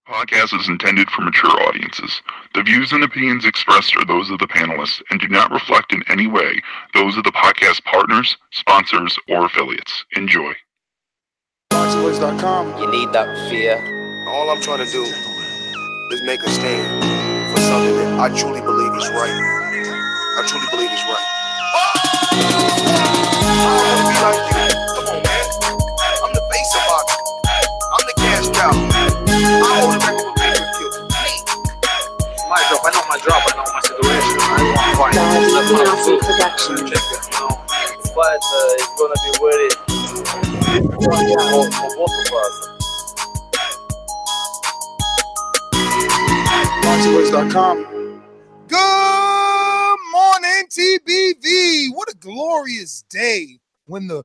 Podcast is intended for mature audiences. The views and opinions expressed are those of the panelists and do not reflect in any way those of the podcast partners, sponsors, or affiliates. Enjoy. ThaBoxingvoice.com. You need that fear. All I'm trying to do is make a stand for something that I truly believe is right. I truly believe is right. I want to be like you. Come on, man. I'm the face of boxing. I'm the cash cow. I hold the record for pay-per-view. My job, I know my job, I know my situation. I want to fight. DAZN production. But it's gonna be very difficult for both of us. ThaBoxingvoice.com. Good morning, TBV. What a glorious day when the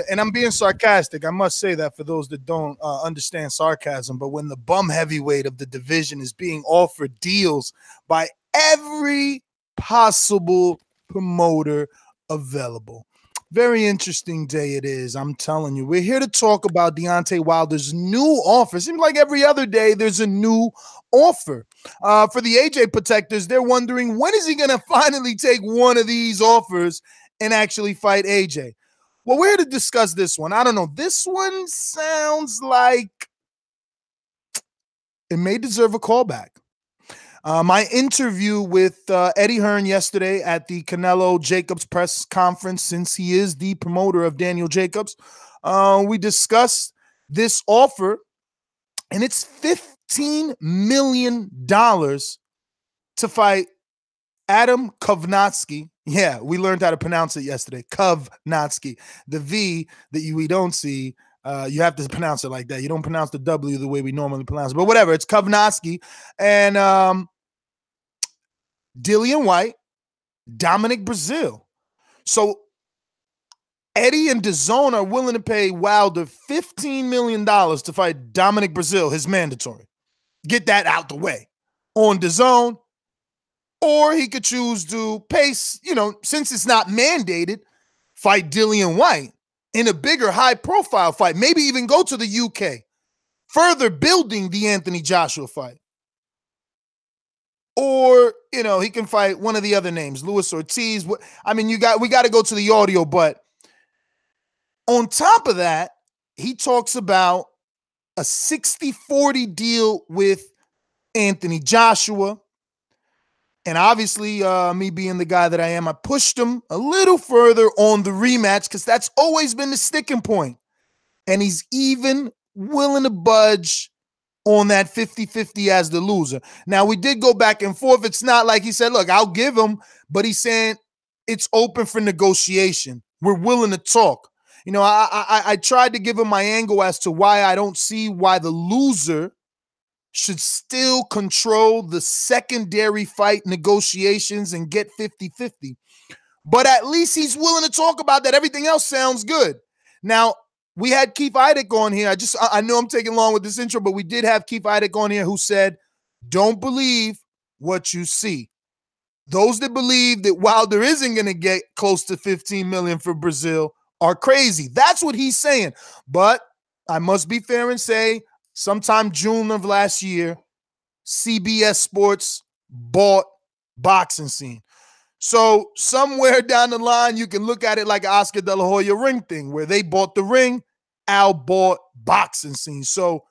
and I'm being sarcastic. I must say that for those that don't understand sarcasm, but when the bum heavyweight of the division is being offered deals by every possible promoter available. Very interesting day it is. I'm telling you, we're here to talk about Deontay Wilder's new offer. Seems like every other day there's a new offer. For the AJ protectors, they're wondering when is he going to finally take one of these offers and actually fight AJ? Well, we're here to discuss this one. I don't know. This one sounds like it may deserve a callback. My interview with Eddie Hearn yesterday at the Canelo Jacobs press conference, since he is the promoter of Daniel Jacobs, we discussed this offer, and it's $15 million to fight Adam Kovnatsky. Yeah, we learned how to pronounce it yesterday. Kovnatsky. The V that we don't see, you have to pronounce it like that. You don't pronounce the W the way we normally pronounce it. But whatever, it's Kovnatsky. And Dillian White, Dominic Brazil. So Eddie and DAZN are willing to pay Wilder $15 million to fight Dominic Brazil, his mandatory. Get that out the way on DAZN. Or he could choose to pay, since it's not mandated, fight Dillian White in a bigger high-profile fight. Maybe even go to the UK, further building the Anthony Joshua fight. Or, he can fight one of the other names, Luis Ortiz. I mean, we got to go to the audio, but on top of that, he talks about a 60-40 deal with Anthony Joshua. And obviously, me being the guy that I am, I pushed him a little further on the rematch because that's always been the sticking point. And he's even willing to budge on that 50-50 as the loser. Now, we did go back and forth. It's not like he said, look, I'll give him, but he's saying it's open for negotiation. We're willing to talk. I tried to give him my angle as to why I don't see why the loser should still control the secondary fight negotiations and get 50-50. But at least he's willing to talk about that. Everything else sounds good. Now, we had Keith Idec on here. I know I'm taking long with this intro, but we did have Keith Idec on here who said, don't believe what you see. Those that believe that Wilder isn't going to get close to $15 million for Brazil are crazy. That's what he's saying. But I must be fair and say, sometime June of last year, CBS Sports bought Boxing Scene. So somewhere down the line, you can look at it like an Oscar De La Hoya ring thing, where they bought the ring, Al bought Boxing Scene. So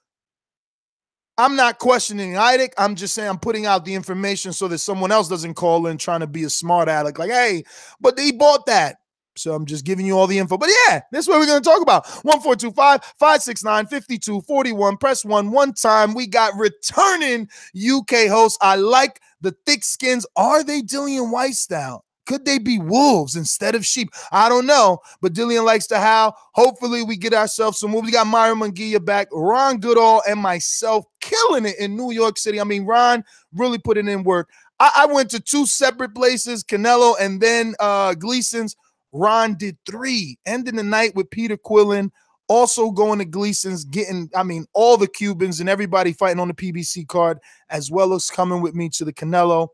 I'm not questioning Idec. I'm just saying I'm putting out the information so that someone else doesn't call in trying to be a smart aleck like, hey, but he bought that. So I'm just giving you all the info. But yeah, this is what we're going to talk about. 1-425-569-5241. Press 1 time. We got returning UK hosts. I like the thick skins. Are they Dillian White style? Could they be wolves instead of sheep? I don't know. But Dillian likes to howl. Hopefully we get ourselves some moves. We got Myron Munguia back, Ron Goodall, and myself killing it in New York City. I mean, Ron really putting in work. I went to 2 separate places, Canelo and then Gleason's. Ron did 3, ending the night with Peter Quillen, also going to Gleason's, getting, all the Cubans and everybody fighting on the PBC card, as well as coming with me to the Canelo.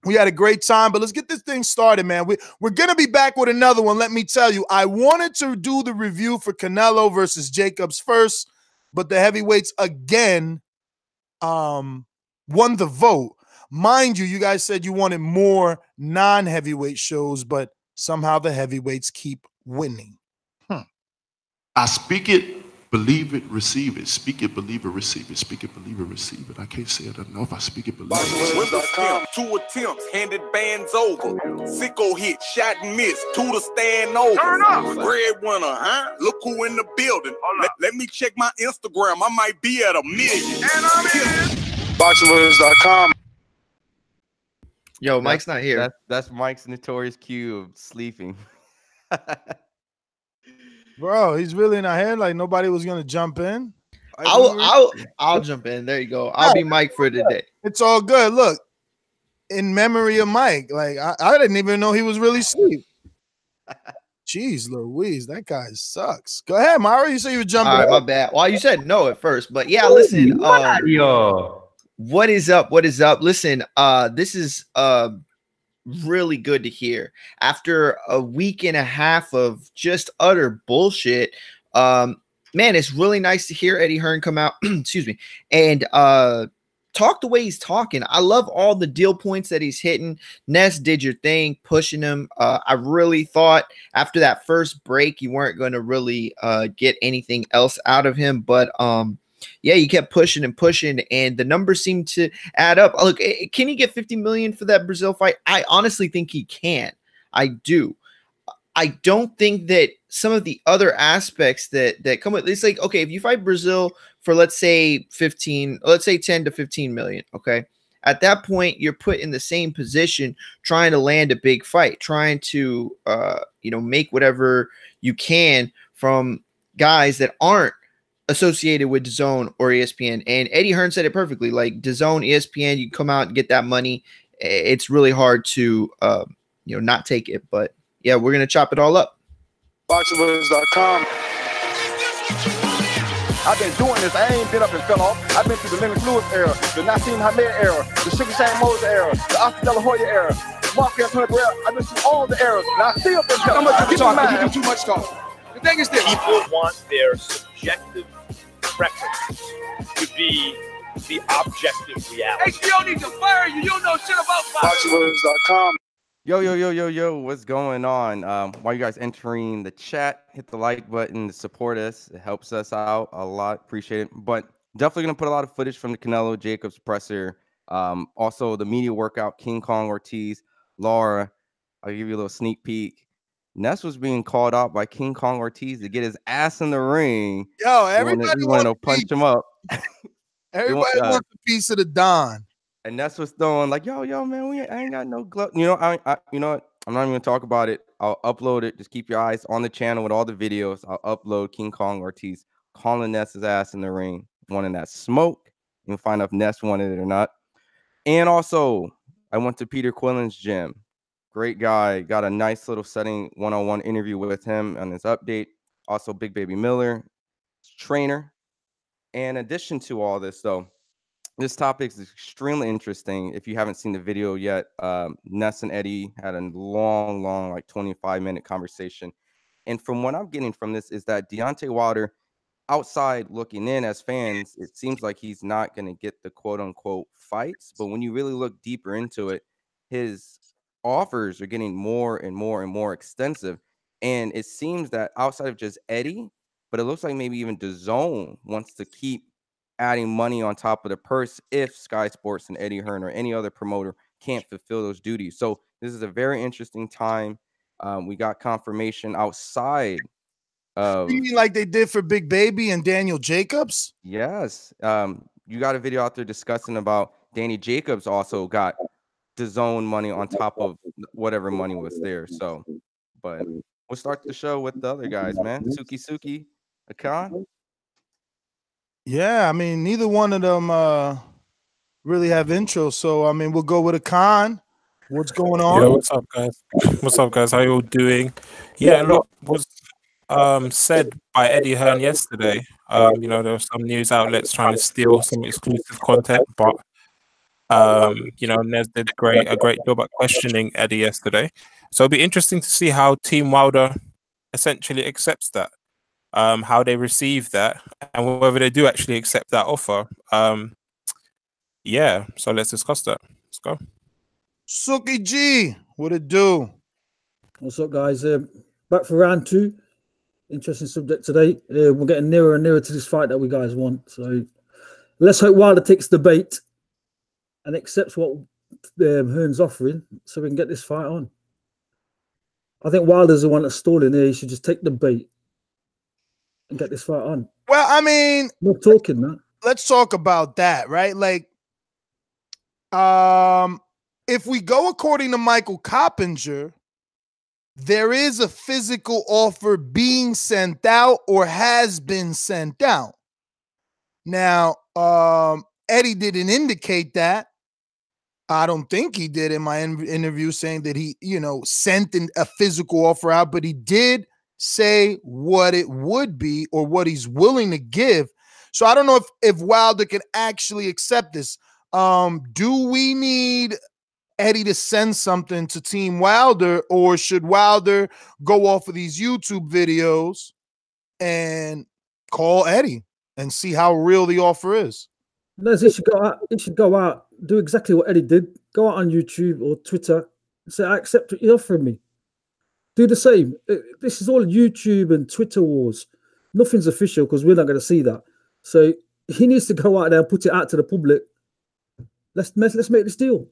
We had a great time, but let's get this thing started, man. We're going to be back with another one, let me tell you. I wanted to do the review for Canelo versus Jacobs first, but the heavyweights again won the vote. Mind you, you guys said you wanted more non-heavyweight shows, but somehow the heavyweights keep winning. I speak it, believe it, receive it. Speak it, believe it, receive it. Speak it, believe it, receive it. I can't say it enough. I speak it, believe it. With the stamp, 2 attempts, handed bands over. Sicko hit, shot and miss, 2 to stand over. Turn up. Breadwinner, huh? Look who in the building. Let me check my Instagram. I might be at 1 million. And I'm in. BoxingVoice.com. Yo, Mike's not here. That's Mike's notorious cue of sleeping. Bro, he's really not here. Like nobody was gonna jump in. I'll jump in. There you go. I'll be Mike for today. It's all good. Look, in memory of Mike, like I didn't even know he was really asleep. Jeez Louise, that guy sucks. Go ahead, Myra. You say you were jumping. All right, my bad. Well, you said no at first, but yeah, listen. What is up? What is up? Listen, this is really good to hear. After a week and a half of just utter bullshit, man, it's really nice to hear Eddie Hearn come out, excuse me, and talk the way he's talking. I love all the deal points that he's hitting. Ness did your thing, pushing him. I really thought after that first break, you weren't going to really get anything else out of him, but yeah, you kept pushing and pushing, and the numbers seem to add up. Look, can he get 50 million for that Brazil fight? I honestly think he can. I do. I don't think that some of the other aspects that come with it's like, okay, if you fight Brazil for let's say 10 to 15 million, okay, at that point you're put in the same position trying to land a big fight, trying to make whatever you can from guys that aren't associated with DAZN or ESPN. And Eddie Hearn said it perfectly. Like DAZN, ESPN, you come out and get that money. It's really hard to not take it. But yeah, we're gonna chop it all up. BoxingVoice.com. I've been doing this. I ain't been up and fell off. I've been through the Lennox Lewis era, the Nassim Hamed era, the Sugar Shane Moser era, the Oscar De La Hoya era, Mark Anthony Barrera. I've been through all the eras. Now I still been How much you talking? You do too much talking. The thing is this. People want their subjective preference to be the objective reality. HBO needs to fire you. You don't know shit about boxing. BoxingVoice.com. Yo, what's going on? While you guys entering the chat, hit the like button to support us. It helps us out a lot. Appreciate it. But definitely going to put a lot of footage from the Canelo Jacobs presser. Also, the media workout, King Kong Ortiz, Laura. I'll give you a little sneak peek. Ness was being called out by King Kong Ortiz to get his ass in the ring. Yo, everybody want to punch him up. Everybody wants a piece of the Don. And Ness was throwing like, yo, man, I ain't got no glove. You know what? I'm not even gonna talk about it. I'll upload it. Just keep your eyes on the channel with all the videos. I'll upload King Kong Ortiz calling Ness's ass in the ring, wanting that smoke. You can find out if Ness wanted it or not. And also, I went to Peter Quillen's gym. Great guy. Got a nice little setting one-on-one interview with him on his update. Also, Big Baby Miller, trainer. In addition to all this, though, this topic is extremely interesting. If you haven't seen the video yet, Ness and Eddie had a long, like 25-minute conversation. And from what I'm getting from this is that Deontay Wilder, outside looking in as fans, it seems like he's not going to get the quote-unquote fights. But when you really look deeper into it, his offers are getting more and more extensive. And it seems that outside of just Eddie, but it looks like maybe even DAZN wants to keep adding money on top of the purse if Sky Sports and Eddie Hearn or any other promoter can't fulfill those duties. So this is a very interesting time. We got confirmation outside of... You mean like they did for Big Baby and Daniel Jacobs? Yes. You got a video out there discussing about Danny Jacobs also got DAZN money on top of whatever money was there. So, but we'll start the show with the other guys, man. Suki, Akan. Yeah, I mean, neither one of them really have intros. So, I mean, we'll go with Akan. What's going on? Yeah, what's up, guys? What's up, guys? How you all doing? Yeah, a lot was said by Eddie Hearn yesterday. There were some news outlets trying to steal some exclusive content, but Nez did a great job at questioning Eddie yesterday. So it'll be interesting to see how Team Wilder essentially accepts that. How they receive that, and whether they do actually accept that offer. Yeah, so let's discuss that. Let's go. Suki G, what it do? What's up, guys? Back for round 2. Interesting subject today. We're getting nearer and nearer to this fight that we guys want. So let's hope Wilder takes the bait and accepts what Hearn's offering so we can get this fight on. I think Wilder's the one that's stalling here. He should just take the bait and get this fight on. Well, I mean, not talking, man. Let's talk about that, right? Like, if we go according to Michael Coppinger, there is a physical offer being sent out or has been sent out. Now, Eddie didn't indicate that. I don't think he did in my interview saying that he, sent a physical offer out, but he did say what it would be or what he's willing to give. So I don't know if Wilder can actually accept this. Do we need Eddie to send something to Team Wilder, or should Wilder go off of these YouTube videos and call Eddie and see how real the offer is? No, he should go out. He should go out, do exactly what Eddie did. Go out on YouTube or Twitter and say, "I accept what you're offering me." Do the same. This is all YouTube and Twitter wars. Nothing's official because we're not going to see that. So he needs to go out there and put it out to the public. Let's make this deal.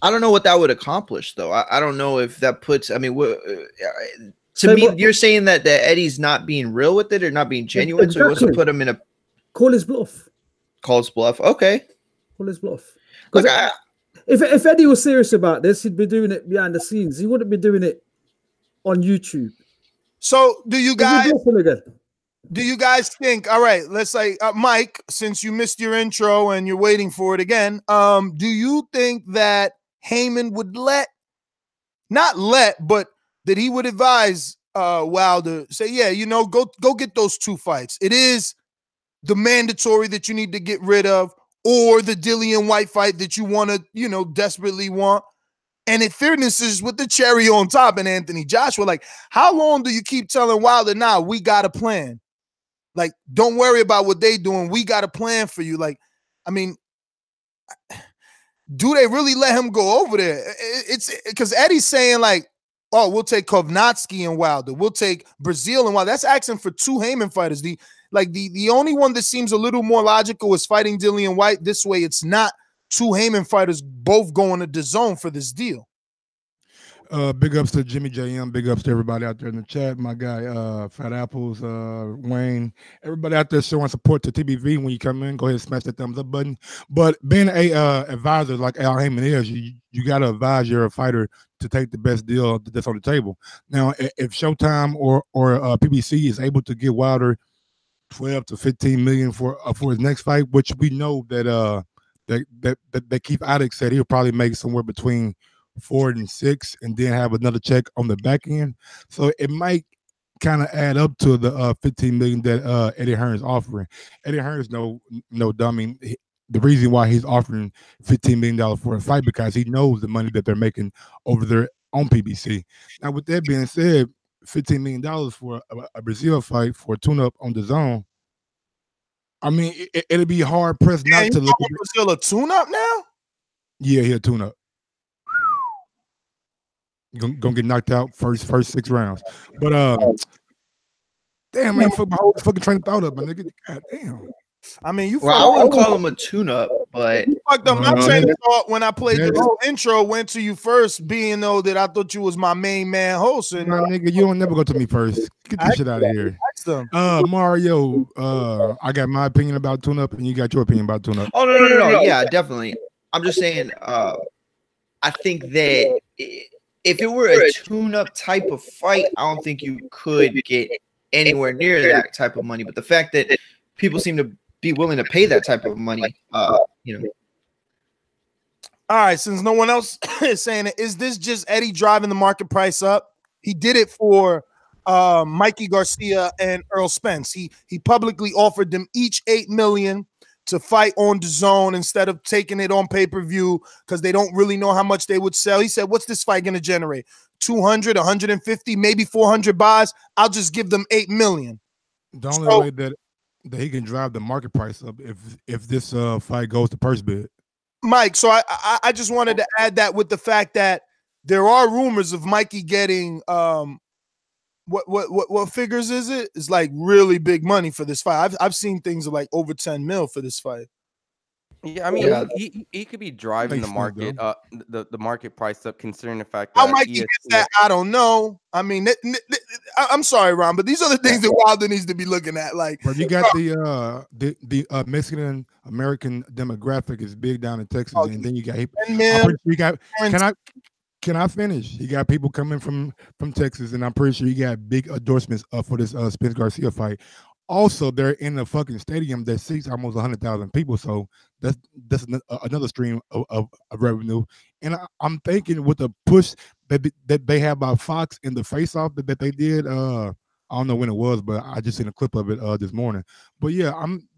I don't know what that would accomplish, though. I don't know if that puts. I mean, to me, you're saying that Eddie's not being real with it or not being genuine, so he wants to put him in a call his bluff. Call his bluff. Okay, call his bluff. Because if Eddie was serious about this, he'd be doing it behind the scenes. He wouldn't be doing it on YouTube. So, do you guys think? All right, let's say, Mike, since you missed your intro and you're waiting for it again, do you think that Heyman would but that he would advise Wilder, say, yeah, go get those 2 fights. It is the mandatory that you need to get rid of, or the Dillian White fight that you want to, desperately want. And in fairness, is with the cherry on top and Anthony Joshua. Like, how long do you keep telling Wilder, nah, we got a plan? Like, don't worry about what they doing. We got a plan for you. Like, I mean, do they really let him go over there? It's because Eddie's saying, like, oh, we'll take Kovnatsky and Wilder. We'll take Brazil and Wilder. That's asking for 2 Heyman fighters. The only one that seems a little more logical is fighting Dillian White. This way, it's not 2 Heyman fighters both going to DAZN for this deal. Big ups to Jimmy JM. Big ups to everybody out there in the chat. My guy, Fat Apples, Wayne. Everybody out there showing support to TBV. When you come in, go ahead and smash that thumbs up button. But being a advisor like Al Heyman is, you got to advise your fighter to take the best deal that's on the table. Now, if Showtime or PBC is able to get Wilder 12 to 15 million for his next fight, which we know that Keith Idec said he'll probably make somewhere between 4 and 6, and then have another check on the back end. So it might kind of add up to the 15 million that Eddie Hearn's offering. Eddie Hearn's no dummy. The reason why he's offering $15 million for a fight because he knows the money that they're making over there on PBC. Now, with that being said, $15 million for a Brazil fight for a tune-up on DAZN. I mean, it'll be hard pressed not to look at Brazil a tune-up now. Yeah, he'll tune up. Gonna get knocked out first 6 rounds. But damn, man, my whole fucking train of thought up, my nigga. God damn. I mean, I wouldn't call him a tune-up, but you fucked up my train of thought when I played the whole intro. Went to you first, being though that I thought you was my main man host. And nigga, you don't never go to me first. Get this shit out of here. Mario, I got my opinion about tune-up, and you got your opinion about tune-up. Oh no, yeah, definitely. I'm just saying. I think that if it were a tune-up type of fight, I don't think you could get anywhere near that type of money. But the fact that people seem to be willing to pay that type of money, All right, since no one else is saying it, is this just Eddie driving the market price up? He did it for Mikey Garcia and Earl Spence. He publicly offered them each $8 million to fight on DAZN instead of taking it on pay-per-view because they don't really know how much they would sell. He said, what's this fight going to generate? 200, 150, maybe 400 buys? I'll just give them $8 million. The only way that that he can drive the market price up if this fight goes to purse bid. Mike, so I just wanted to add that with the fact that there are rumors of Mikey getting what figures is it? It's like really big money for this fight. I've seen things of like over 10 mil for this fight. Yeah, I mean, he could be driving the market the market price up, considering the fact that how Mikey gets that, I don't know. I mean, I'm sorry, Ron, but these are the things that Wilder needs to be looking at. Like, but you got the Mexican American demographic is big down in Texas, and then you got Can I finish? You got people coming from Texas, and I'm pretty sure you got big endorsements for this Spence Garcia fight. Also, they're in the fucking stadium that seats almost 100,000 people, so that's another stream of revenue. And I'm thinking with the push that they have by Fox in the face-off that they did, I don't know when it was, but I just seen a clip of it this morning. But yeah,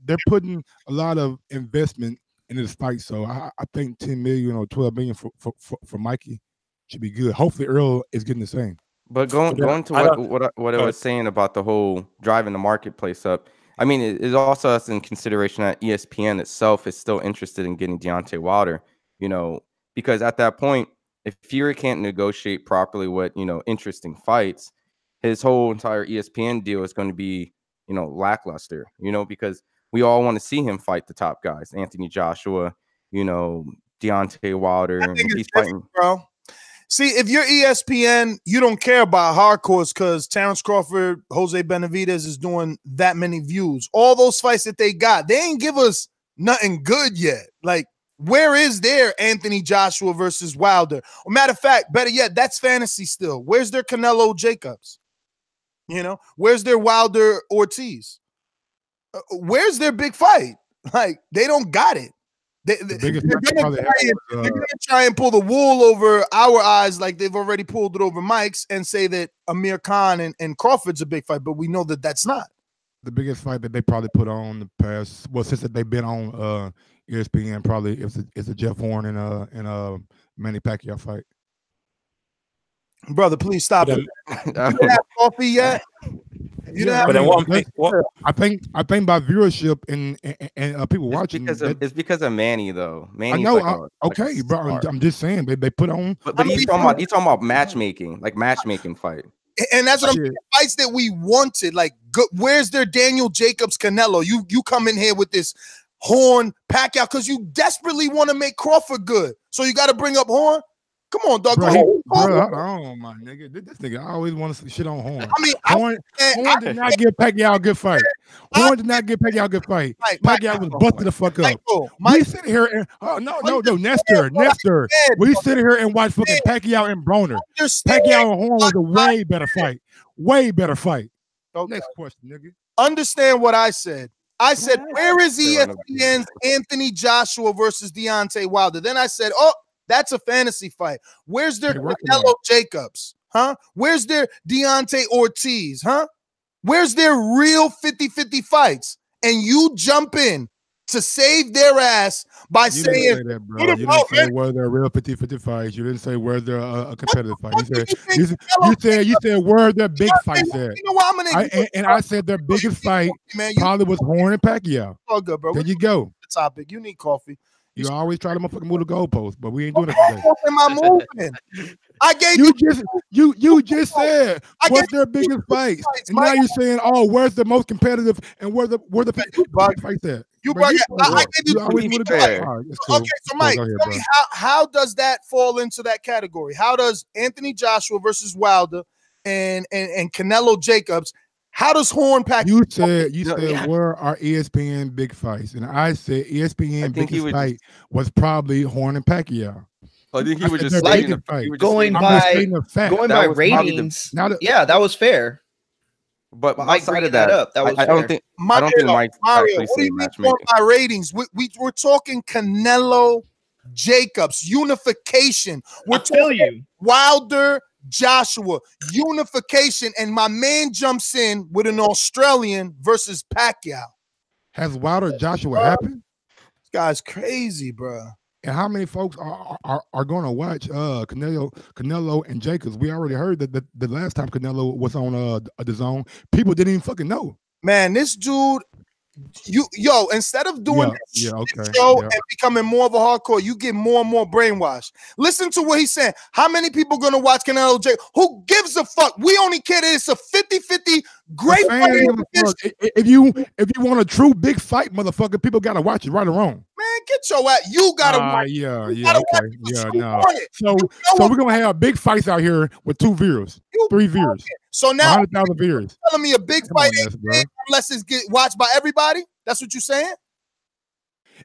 they're putting a lot of investment in this fight, so I think 10 million or 12 million for Mikey should be good. Hopefully Earl is getting the same. But going to what I was saying about the whole driving the marketplace up, I mean, it also has in consideration that ESPN itself is still interested in getting Deontay Wilder, because at that point, if Fury can't negotiate properly with, interesting fights, his whole entire ESPN deal is going to be, lackluster, because we all want to see him fight the top guys, Anthony Joshua, Deontay Wilder. He's fighting, bro. See, if you're ESPN, you don't care about hardcores because Terrence Crawford, Jose Benavidez is doing that many views. All those fights that they got, they ain't give us nothing good yet. Like, where is their Anthony Joshua versus Wilder? Or matter of fact, better yet, that's fantasy still. Where's their Canelo Jacobs? Where's their Wilder Ortiz? Where's their big fight? Like, they don't got it. They're going to try and pull the wool over our eyes like they've already pulled it over Mike's and say that Amir Khan and Crawford's a big fight, but we know that that's not. The biggest fight that they probably put on the past, well, since they've been on ESPN, probably is a Jeff Horn and Manny Pacquiao fight. Brother, please stop it. You don't have coffee yet? I think by viewership and people watching, it's because of Manny though. Manny's I know. Okay, bro. I'm just saying they put on. But he's talking about matchmaking, like matchmaking fight. And that's what I'm saying. Fights that we wanted. Like, where's their Daniel Jacobs Canelo? You come in here with this Horn Pacquiao because you desperately want to make Crawford good. So you got to bring up Horn. Come on, dog. Oh my nigga, this nigga I always want to see shit on Horn. I mean, Horn did not give Pacquiao a good fight. Horn did not give Pacquiao a good fight. Pacquiao was busted the fuck up. We sit here and Nestor. We sit here and watch fucking Pacquiao and Broner. Pacquiao and Horn was a way better fight. Way better fight. Next question, nigga. Understand what I said. I said, where is ESPN's Anthony Joshua versus Deontay Wilder? Then I said, that's a fantasy fight. Where's their Canelo Jacobs? Huh? Where's their Deontay Ortiz? Huh? Where's their real 50-50 fights? And you jump in to save their ass by saying, you didn't say where they're real 50-50 fights. You didn't say where they're a competitive fight. You said where their big fights at. You know what? I said their biggest fight probably was Horn and Pacquiao. All good, bro. There you go. The topic. You need coffee. You always try to motherfucking move the goalpost, but we ain't doing it today. Am I moving? I gave you just said what's their biggest fights, and now you're saying, where's the most competitive and where the big fights at? I gave you okay, so Mike, tell me how does that fall into that category? How does Anthony Joshua versus Wilder and Canelo Jacobs? How does Horn Pacquiao? You said where are ESPN big fights, and I said ESPN biggest fight was probably Horn and Pacquiao. I think he was just saying the fight. Going by ratings. Yeah, that was fair. But outside of that, I don't think Mario, what do you mean by ratings? We're talking Canelo Jacobs unification. We're talking Wilder. Joshua unification, and my man jumps in with an Australian versus Pacquiao. Has Wilder Joshua happened? This guy's crazy, bro. And how many folks are going to watch Canelo and Jacobs? We already heard that the last time Canelo was on DAZN, people didn't even fucking know. Man, this dude instead of doing Yeah, this okay. show Yeah. and becoming more of a hardcore, you get more and more brainwashed. Listen to what he's saying. How many people gonna watch Canelo J? Who gives a fuck? We only care that it's a 50-50 great fight. If you want a true big fight, motherfucker, people gotta watch it, right or wrong. Man, get your ass. You gotta watch. Yeah, You yeah, gotta okay. watch it. Yeah, You no. want it. So we're gonna have big fights out here with 2 viewers, 3 viewers. So now 100,000 viewers. telling me a big Come fight on, ain't Les, bro. big unless it's get watched by everybody? That's what you're saying?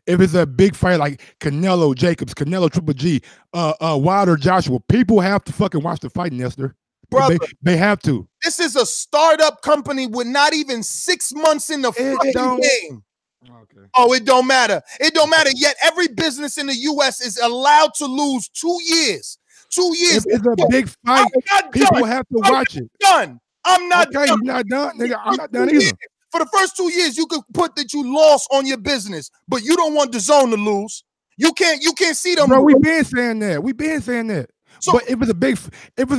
If it's a big fight like Canelo Jacobs, Canelo Triple G, Wilder Joshua, people have to fucking watch the fight, Nestor. Brother, they have to. this is a startup company with not even 6 months in the fucking game. Okay. Oh, it don't matter. It don't matter. Yet every business in the U.S. is allowed to lose 2 years. 2 years. If it's a big fight, people have to watch it. Done. I'm not okay, done. you're not done, nigga. I'm not done either. For the first 2 years, you could put that you lost on your business, but you don't want DAZN to lose. You can't see them. Bro, we've been saying that. So, but if it's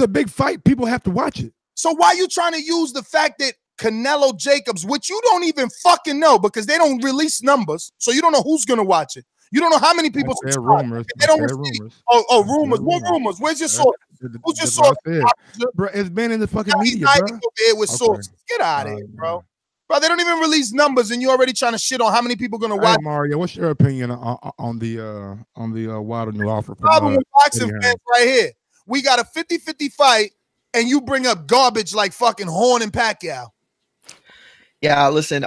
a big fight, people have to watch it. So why you trying to use the fact that Canelo Jacobs, which you don't even fucking know because they don't release numbers, so you don't know who's gonna watch it. You don't know how many people subscribe. Rumors. They don't rumors. Oh, rumors. What rumors? Where's your source? Who's your source? Bro, it's been in the fucking media, bro. With sources. Get out of here, bro. Bro, they don't even release numbers, and you're already trying to shit on how many people are gonna watch. Hey, Mario, what's your opinion on the Wilder new offer? Problem with boxing fans right here. We got a 50-50 fight, and you bring up garbage like fucking Horn and Pacquiao. Yeah, listen,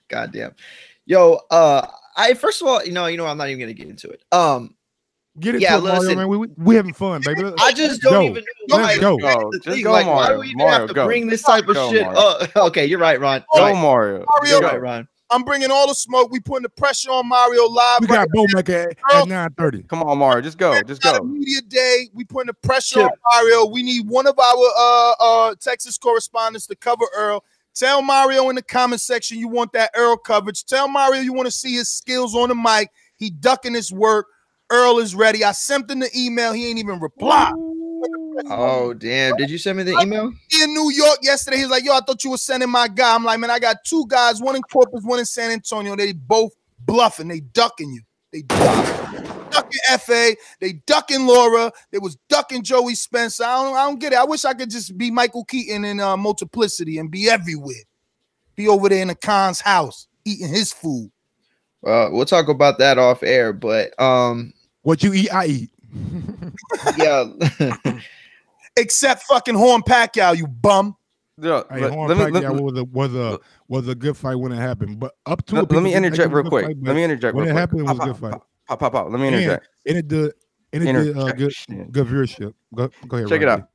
goddamn. Yo, I first of all, I'm not even gonna get into it. Get it to Mario, man. We having fun, baby. I just don't even know. Let's go. Just go, like, Mario. why do we even have to bring this type of shit up? Okay, you're right, Ron. Go, Mario. You're right, Ron. I'm bringing all the smoke. We putting the pressure on Mario live. We got Bowmaker at 9:30. Come on, Mario. Just go. Just go. Media day. We putting the pressure on Mario. We need one of our Texas correspondents to cover Earl. Tell Mario in the comment section you want that Earl coverage. Tell Mario you want to see his skills on the mic. He ducking his work. Earl is ready. I sent him the email. He ain't even reply. Oh, damn. Did you send me the email? He in New York yesterday. He's like, yo, I thought you were sending my guy. I'm like, man, I got 2 guys, one in Corpus, one in San Antonio. They both bluffing. They ducking you. They ducking FA. They ducking Laura. They was ducking Joey Spencer. I don't get it. I wish I could just be Michael Keaton in Multiplicity and be everywhere. Be over there in the Khan's house eating his food. We'll talk about that off air, but what you eat, I eat. Yeah. Except fucking Horn Pacquiao, you bum. Yeah, hey, Horn Pacquiao was a good fight when it happened, but up to let me interject real quick. Let me interject when real it quick. happened, it was a good fight. Pop. Let me interject. And it did good viewership. Go ahead. Check it out.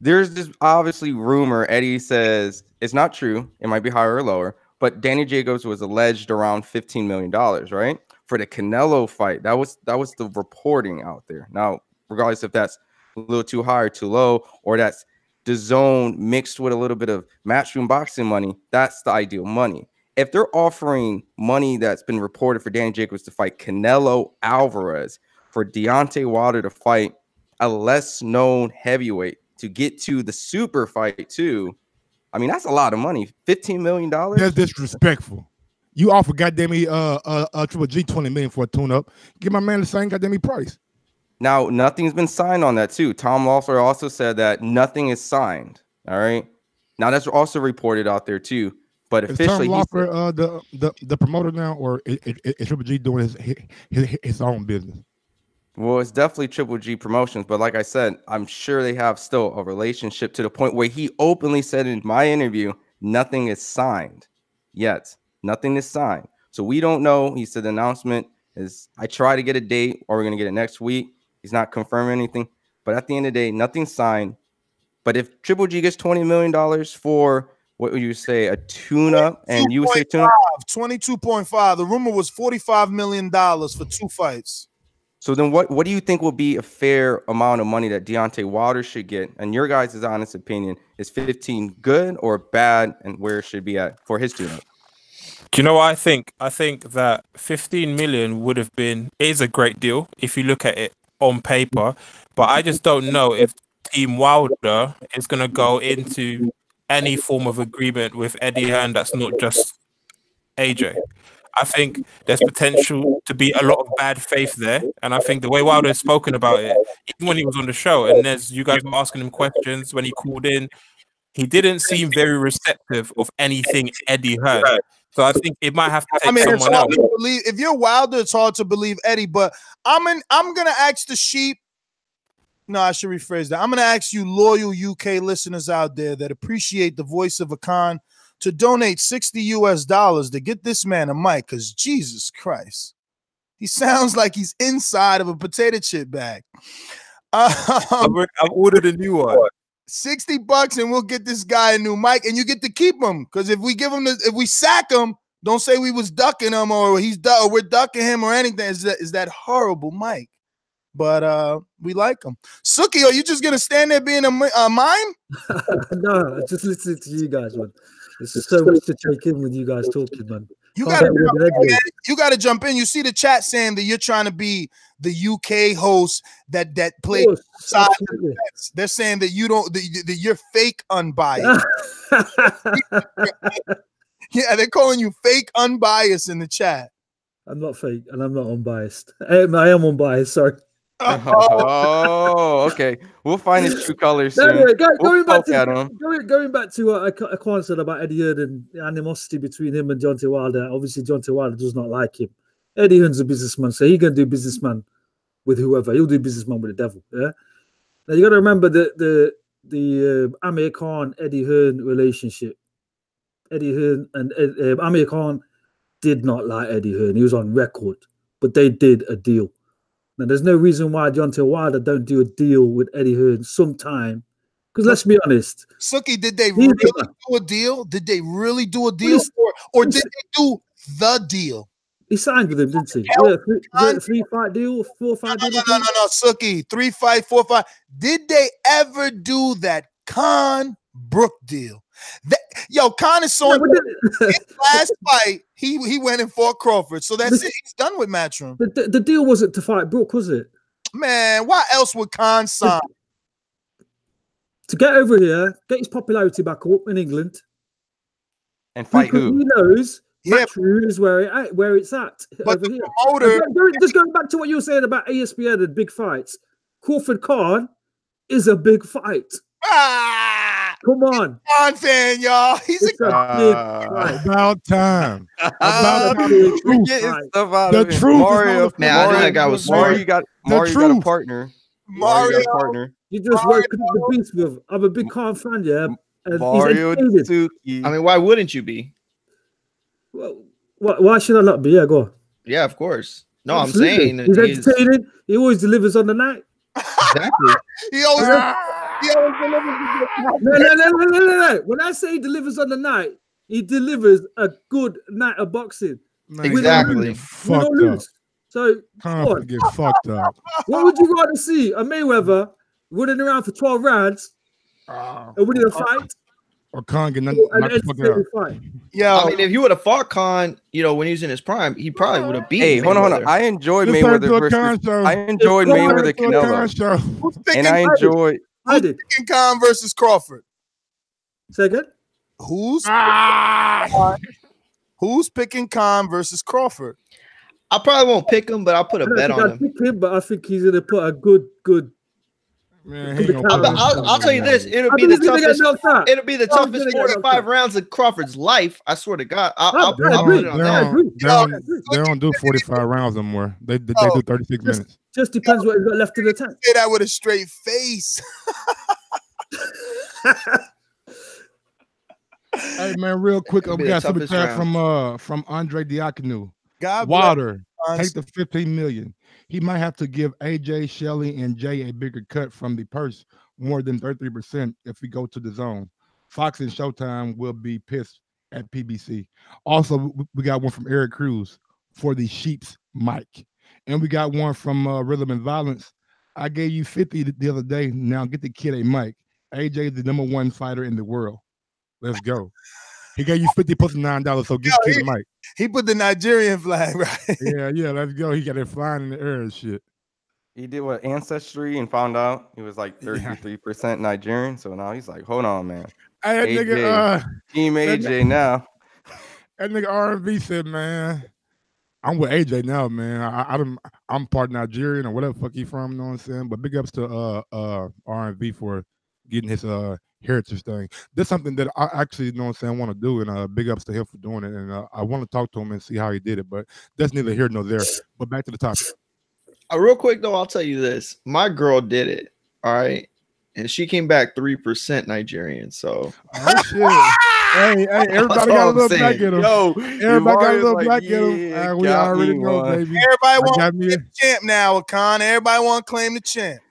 There's this obviously rumor. Eddie says it's not true. It might be higher or lower, but Danny Jacobs was alleged around $15 million, right? For the Canelo fight. That was the reporting out there. Now, regardless if that's a little too high or too low, or that's DAZN mixed with a little bit of matchroom boxing money, that's the ideal money. If they're offering money that's been reported for Danny Jacobs to fight Canelo Alvarez, for Deontay Wilder to fight a less known heavyweight to get to the super fight too, I mean, that's a lot of money. $15 million. That's disrespectful. You offer goddamn me Triple G $20 million for a tune-up. Give my man the same goddamn price. Now, nothing's been signed on that too. Tom Loeffler also said that nothing is signed. All right. Now that's also reported out there too. But officially, is Tom Loeffler the promoter now, or is Triple G doing his own business? Well, it's definitely Triple G Promotions, but like I said, I'm sure they have still a relationship to the point where he openly said in my interview, nothing is signed yet. Nothing is signed. So we don't know. He said the announcement is, I try to get a date, or we're going to get it next week. He's not confirming anything. But at the end of the day, nothing's signed. But if Triple G gets $20 million for, what would you say, a tune-up, and you would say tune-up? 22.5. The rumor was $45 million for 2 fights. So then what do you think will be a fair amount of money that Deontay Wilder should get? And your guys' honest opinion, is 15 good or bad, and where it should be at for his tune-up? Do you know what I think? I think that 15 million is a great deal if you look at it on paper, but I just don't know if Team Wilder is going to go into any form of agreement with Eddie Hearn that's not just AJ. I think there's potential to be a lot of bad faith there, and I think the way Wilder has spoken about it, even when he was on the show, and as you guys were asking him questions when he called in, he didn't seem very receptive of anything Eddie heard. So I think it might have to take it's someone hard else. to believe. If you're Wilder, it's hard to believe Eddie. But I'm gonna ask the sheep. No, I should rephrase that. I'm gonna ask you, loyal UK listeners out there that appreciate the voice of a Khan, to donate $60 to get this man a mic. Because Jesus Christ, he sounds like he's inside of a potato chip bag. I've ordered a new one. $60 and we'll get this guy a new mic, and you get to keep him. Because if we if we sack him, don't say we was ducking him or we're ducking him or anything. Is that horrible mic? But we like him. Suki, are you just gonna stand there being a mime? No, just listening to you guys, man. This is so much to take in with you guys talking, man. You gotta jump in. You see the chat saying that you're trying to be the UK host that plays side. They're saying that you don't that you're fake unbiased. Yeah, they're calling you fake unbiased in the chat. I'm not fake and I'm not unbiased. I am unbiased, sorry. Oh, okay. We'll find his true colors soon. Going back to what Akwan said about Eddie Hearn and the animosity between him and Deontay Wilder. Obviously, Deontay Wilder does not like him. Eddie Hearn's a businessman, so he's gonna do businessman with whoever. He'll do businessman with the devil. Yeah. Now you got to remember the Amir Khan Eddie Hearn relationship. Eddie Hearn and Amir Khan did not like Eddie Hearn. He was on record, but they did a deal. Now, there's no reason why Deontay Wilder don't do a deal with Eddie Hearn sometime. Because let's be honest. Suki, did they really do a deal? Did they really do a deal? Or did they do the deal? He signed with him, didn't he? Yeah, 3-fight deal, 4-fight deal? No, Suki. 3-fight, 4-fight. Did they ever do that Khan Brook deal? Khan is so his last fight, he went and fought Crawford. So that's it. He's done with Matchroom. The deal wasn't to fight Brook, was it? Man, why else would Khan sign? To get over here, get his popularity back up in England. And fight who? He knows Matchroom is where it's at. But over the here. promoter... Just going back to what you were saying about ESPN and big fights. Crawford Khan is a big fight. Come on. Khan fan, y'all. He's a big fight. About time. The truth. Mario, man, I knew that guy was smart. Mario got a partner. Mario got a partner. You just woke up the beast with. I'm a big Khan fan, yeah. And Mario Suzuki. I mean, why wouldn't you be? Well, why should I not be? Yeah, go on. Yeah, of course. No, Absolutely. I'm saying he's entertaining. He always delivers on the night. Exactly. He always delivers. No. When I say he delivers on the night, he delivers a good night of boxing. Exactly. Fucked up. So get fucked up. What would you rather see? A Mayweather running around for 12 rounds and winning a fight? Or Khan getting knocked the fuck out. Yeah, I mean, if you would have fought Khan, when he was in his prime, he probably would have beat. Hey, hold on. I enjoyed Mayweather versus Canelo, and I enjoyed. Who's picking Khan versus Crawford? Say again. Who's picking Khan versus Crawford? I probably won't pick him, but I'll put a bet on him. Pick him, but I think he's gonna put a good. Man, I'll tell you this: it'll be the toughest 45 rounds of Crawford's life. I swear to God, I'll put it on that. They don't do 45 rounds anymore. They do 36 minutes. Just depends what he's got left in the tank. Say that with a straight face. Hey man, real quick, we got super chat from Andre Diakonu. Wilder, take the 15 million. He might have to give AJ, Shelley, and Jay a bigger cut from the purse, more than 33% if we go to the zone. Fox and Showtime will be pissed at PBC. Also, we got one from Eric Cruz for the Sheep's mic. And we got one from Rhythm and Violence. I gave you 50 the other day. Now get the kid a mic. AJ is the #1 fighter in the world. Let's go. He gave you 50 plus $9, so get the kid a mic. He put the Nigerian flag, right? Yeah, let's go. He got it flying in the air and shit. He did what Ancestry and found out he was like 33% Nigerian. So now he's like, hold on, man. Hey, AJ, Team AJ now. That nigga R&B said, man, I'm with AJ now, man. I'm part Nigerian or whatever the fuck he from, you know what I'm saying? But big ups to R&B for getting his heritage thing. That's something that I actually, you know what I'm saying, want to do, and big ups to him for doing it. And I want to talk to him and see how he did it, but that's neither here nor there. But back to the topic. Real quick though, I'll tell you this: my girl did it, all right, and she came back 3% Nigerian. So, oh shit. Hey, everybody got a little black in them. Yo, everybody got a little black in them. We already know, baby. Everybody want to claim the champ now, Akan. Everybody want to claim the champ.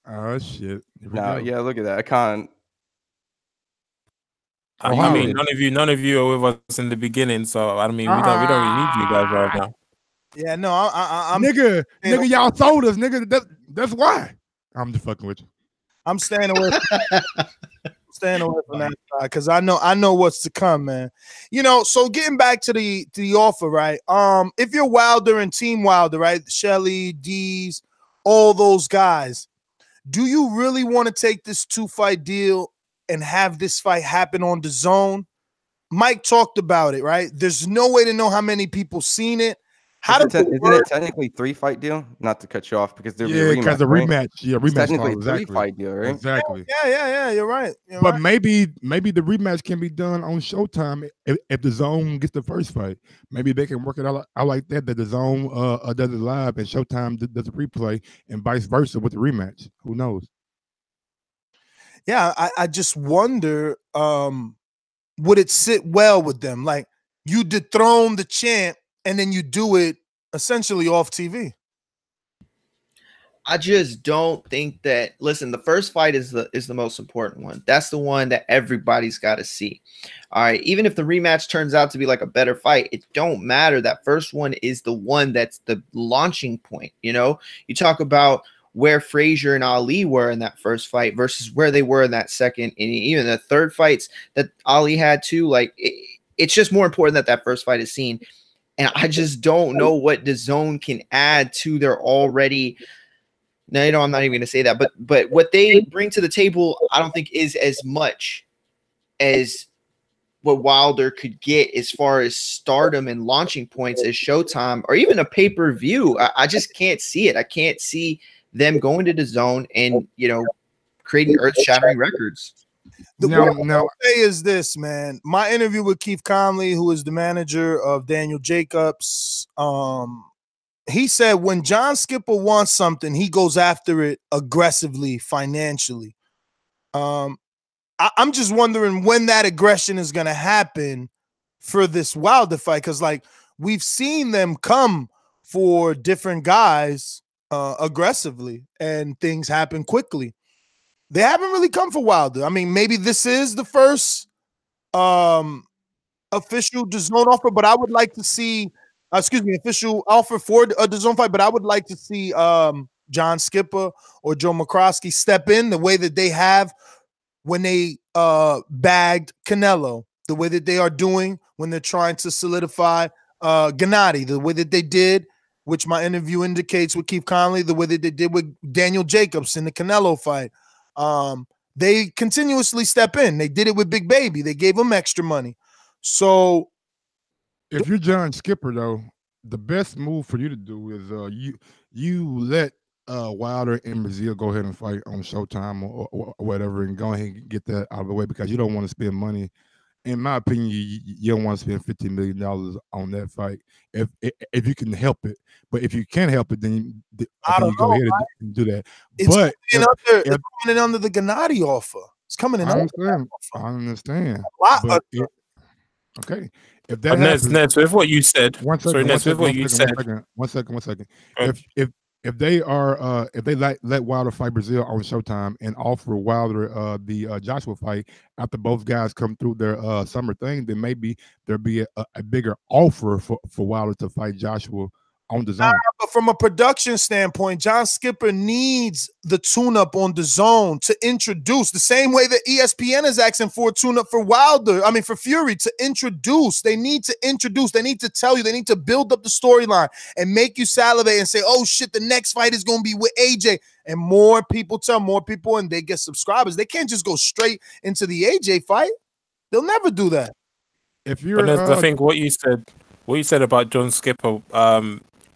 Oh shit. No, yeah, look at that, Akan. I mean, none of you are with us in the beginning, so I mean, we don't really need you guys right now. Yeah, no, I'm nigga, y'all sold us, nigga. That's why. I'm just fucking with you. I'm staying away. Staying away from that side because I know what's to come, man. You know, so getting back to the offer, right? If you're Wilder and Team Wilder, right? Shelly, Deez, all those guys, do you really want to take this 2-fight deal and have this fight happen on DAZN? Mike talked about it, right? There's no way to know how many people seen it. Isn't it technically 3-fight deal? Not to cut you off because there'll be a rematch. Because the rematch, yeah, rematch. Technically exactly. 3-fight deal, right? Exactly. Yeah. You're right. But maybe the rematch can be done on Showtime if DAZN gets the first fight. Maybe they can work it out like that. That DAZN does it live and Showtime does a replay, and vice versa with the rematch. Who knows? Yeah, I just wonder, would it sit well with them? Like you dethrone the champ and then you do it essentially off TV. I just don't think that. Listen, the first fight is the most important one. That's the one that everybody's got to see. All right, even if the rematch turns out to be like a better fight, it don't matter. That first one is the one that's the launching point. You know, you talk about where Frazier and Ali were in that first fight versus where they were in that second, and even the third fights that Ali had too. Like it's just more important that that first fight is seen. And I just don't know what DAZN can add to their already. No, you know, I'm not even going to say that. But what they bring to the table, I don't think is as much as what Wilder could get as far as stardom and launching points as Showtime or even a pay-per-view. I just can't see it. I can't see them going to DAZN and, you know, creating earth-shattering records. What I'll say is this, man. My interview with Keith Conley, who is the manager of Daniel Jacobs, he said when John Skipper wants something, he goes after it aggressively, financially. I'm just wondering when that aggression is going to happen for this Wilder fight, because like we've seen them come for different guys aggressively, and things happen quickly. They haven't really come for Wilder. I mean, maybe this is the first official DAZN offer, but I would like to see, official offer for a DAZN fight, but I would like to see John Skipper or Joe McCroskey step in the way that they have when they bagged Canelo, the way that they are doing when they're trying to solidify Gennady, the way that they did, which my interview indicates with Keith Conley, the way that they did with Daniel Jacobs in the Canelo fight. They continuously step in. They did it with Big Baby. They gave him extra money. So if you're John Skipper, though, the best move for you to do is you let Wilder and Brazil go ahead and fight on Showtime or whatever, and go ahead and get that out of the way, because you don't want to spend money. In my opinion, you don't want to spend $15 million on that fight if you can help it. But if you can't help it, then you go ahead and do that. It's coming in under the Gennady offer. It's coming in. I understand. Okay. If that happens, Ness, with what you said. One second. If they are if they let Wilder fight Brazil on Showtime and offer Wilder the Joshua fight after both guys come through their summer thing, then maybe there'll be a bigger offer for Wilder to fight Joshua on DAZN. But from a production standpoint, John Skipper needs the tune-up on DAZN to introduce, the same way that ESPN is asking for a tune-up for Wilder. I mean, for Fury to introduce. They need to introduce. They need to tell you. They need to build up the storyline and make you salivate and say, "Oh shit, the next fight is going to be with AJ." And more people tell more people, and they get subscribers. They can't just go straight into the AJ fight. They'll never do that. If you're, I think what you said about John Skipper,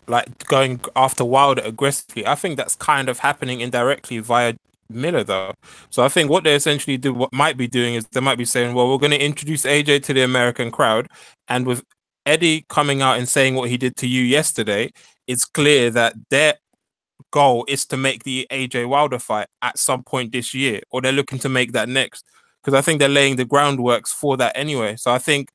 like going after Wilder aggressively, I think that's kind of happening indirectly via Miller, though. So I think what they essentially what might be doing is they might be saying, well, we're going to introduce AJ to the American crowd, and with Eddie coming out and saying what he did to you yesterday, it's clear that their goal is to make the AJ Wilder fight at some point this year, or they're looking to make that next, because I think they're laying the groundworks for that anyway. So I think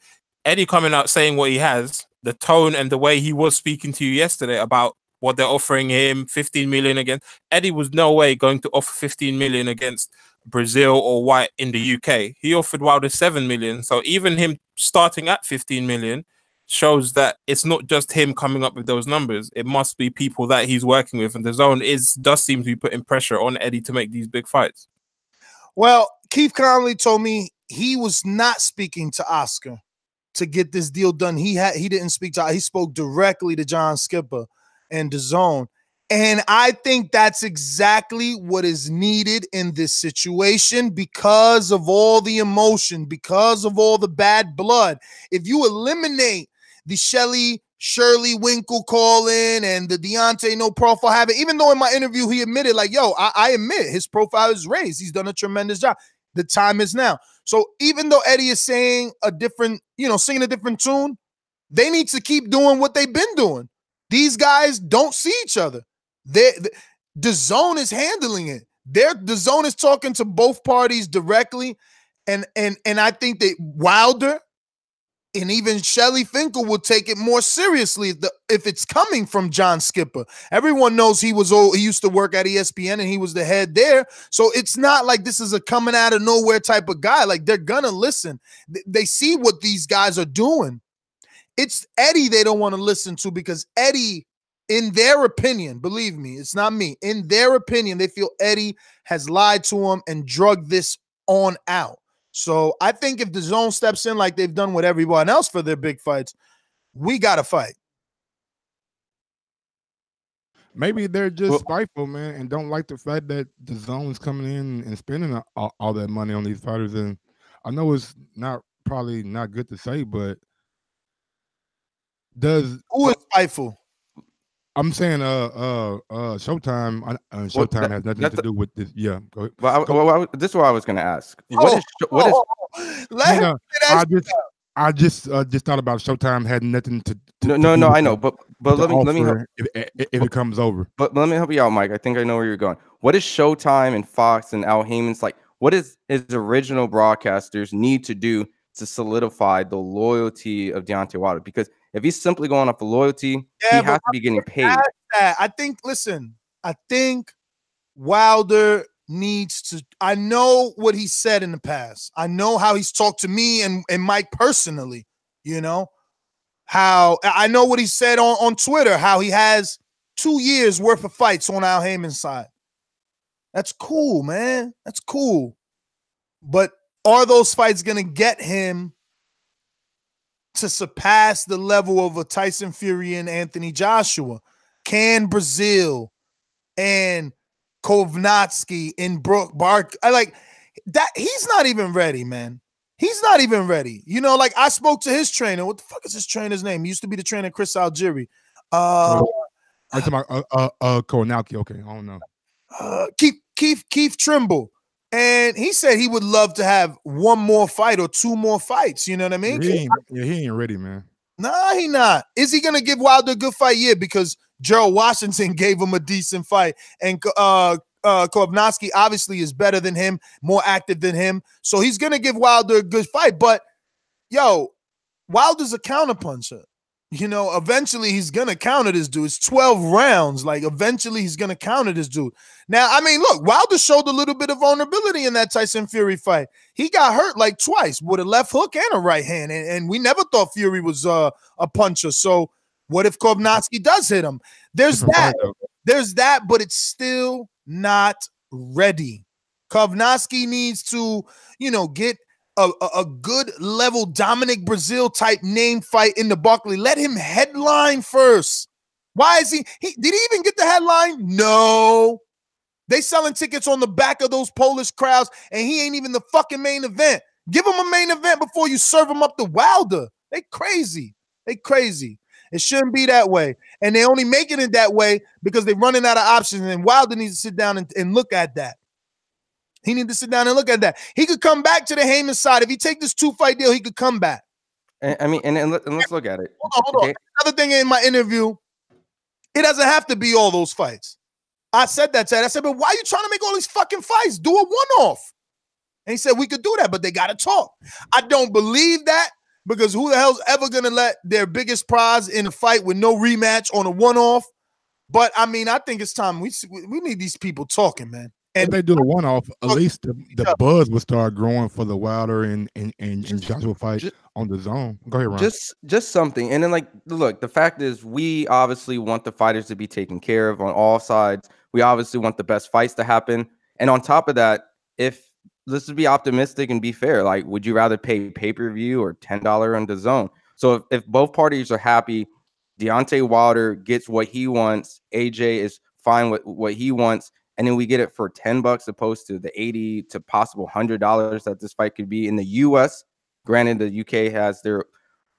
Eddie coming out saying what he has, the tone and the way he was speaking to you yesterday about what they're offering him, 15 million against, Eddie was no way going to offer 15 million against Brazil or White in the UK. He offered Wilder 7 million. So even him starting at 15 million shows that it's not just him coming up with those numbers. It must be people that he's working with, and the zone does seem to be putting pressure on Eddie to make these big fights. Well, Keith Conley told me he was not speaking to Oscar to get this deal done. He didn't speak to, he spoke directly to John Skipper and DAZN. And I think that's exactly what is needed in this situation because of all the emotion, because of all the bad blood. If you eliminate the Shirley Winkle call-in and the Deontay no profile habit, even though in my interview he admitted, like, yo, I admit his profile is raised. He's done a tremendous job. The time is now. So even though Eddie is saying a different, singing a different tune, they need to keep doing what they've been doing. These guys don't see each other. The zone is handling it. The zone is talking to both parties directly. And I think that Wilder and even Shelley Finkel will take it more seriously if it's coming from John Skipper. Everyone knows he used to work at ESPN and he was the head there. So it's not like this is a coming out of nowhere type of guy. Like, they're gonna listen. They see what these guys are doing. It's Eddie they don't want to listen to, because Eddie, in their opinion, believe me, it's not me, in their opinion, they feel Eddie has lied to them and drugged this on out. So I think if the zone steps in like they've done with everyone else for their big fights, we got to fight. Maybe they're just spiteful, man, and don't like the fact that the zone's coming in and spending all that money on these fighters. And I know it's probably not good to say, but who is spiteful? I'm saying Showtime. Showtime has nothing to do with this. Yeah, go ahead. This is what I was going to ask. I just thought about Showtime had nothing to no, I know, but let me help, if it comes over. But let me help you out, Mike. I think I know where you're going. What is Showtime and Fox and Al Heyman's like? What is his original broadcasters need to do to solidify the loyalty of Deontay Wilder? Because if he's simply going off of loyalty, he has to be getting paid. I think Wilder needs to, I know what he said in the past. I know how he's talked to me and Mike personally, how I know what he said on Twitter, how he has 2 years worth of fights on Al Heyman's side. That's cool, man. That's cool. But are those fights going to get him to surpass the level of a Tyson Fury and Anthony Joshua? Can Brazil and Kovnatsky and Bark, I like that. He's not even ready, man. He's not even ready. Like, I spoke to his trainer. What the fuck is his trainer's name? He used to be the trainer, Chris Algieri. I'm talking about Kovnatsky. Okay, I don't know. Keith Trimble. And he said he would love to have one more fight or two more fights. You know what I mean? He ain't ready, man. Nah, he not. Is he going to give Wilder a good fight? Yeah, because Gerald Washington gave him a decent fight. And Kovnatsky obviously is better than him, more active than him. So he's going to give Wilder a good fight. But, Wilder's a counterpuncher. Eventually he's going to counter this dude. It's 12 rounds. Like, eventually he's going to counter this dude. Now, I mean, look, Wilder showed a little bit of vulnerability in that Tyson Fury fight. He got hurt like twice with a left hook and a right hand. And we never thought Fury was a puncher. So what if Kovnatsky does hit him? There's that, but it's still not ready. Kovnatsky needs to, get a good level Dominic Brazil type name fight in the Barkley. Let him headline first. Why is did he even get the headline? No. They selling tickets on the back of those Polish crowds, and he ain't even the fucking main event. Give him a main event before you serve him up to Wilder. They crazy. They crazy. It shouldn't be that way. And they only making it that way because they're running out of options. And Wilder needs to sit down and look at that. He needs to sit down and look at that. He could come back to the Heyman side. If he take this 2-fight deal, he could come back. I mean, and let's look at it. Hold on. Another thing in my interview, it doesn't have to be all those fights. I said that to him. I said, but why are you trying to make all these fucking fights? Do a one-off. And he said, we could do that, but they got to talk. I don't believe that because who the hell's ever going to let their biggest prize in a fight with no rematch on a one-off? But, I mean, I think it's time. We need these people talking, man. And if they do the one-off, at least the buzz will start growing for the Wilder and Joshua fight on the zone. Go ahead, Ron. Just something. And then, like, look, the fact is we obviously want the fighters to be taken care of on all sides. We obviously want the best fights to happen. And on top of that, let's just be optimistic and be fair. Like, would you rather pay pay-per-view or $10 on the zone? So if both parties are happy, Deontay Wilder gets what he wants, AJ is fine with what he wants, and then we get it for $10 opposed to the $80 to possible $100 that this fight could be in the US. Granted, the UK has their,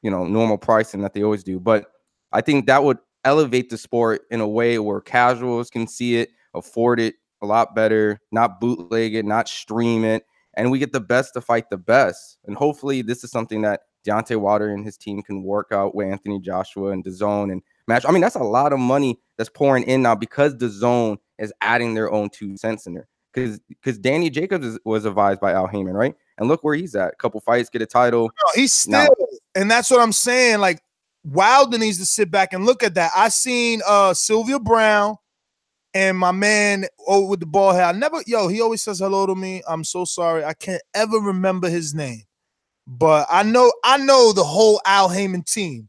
normal pricing that they always do, but I think that would elevate the sport in a way where casuals can see it, afford it a lot better, not bootleg it, not stream it, and we get the best to fight the best. And hopefully, this is something that Deontay Wilder and his team can work out with Anthony Joshua and DAZN and match. I mean, that's a lot of money that's pouring in now because DAZN is adding their own 2 cents in there. Because Danny Jacobs was advised by Al Heyman, right? And look where he's at. A couple fights, get a title. No, he's still, and that's what I'm saying. Like, Wilder needs to sit back and look at that. I seen Sylvia Brown and my man with the bald hair. He always says hello to me. I'm so sorry. I can't ever remember his name. But I know the whole Al Heyman team.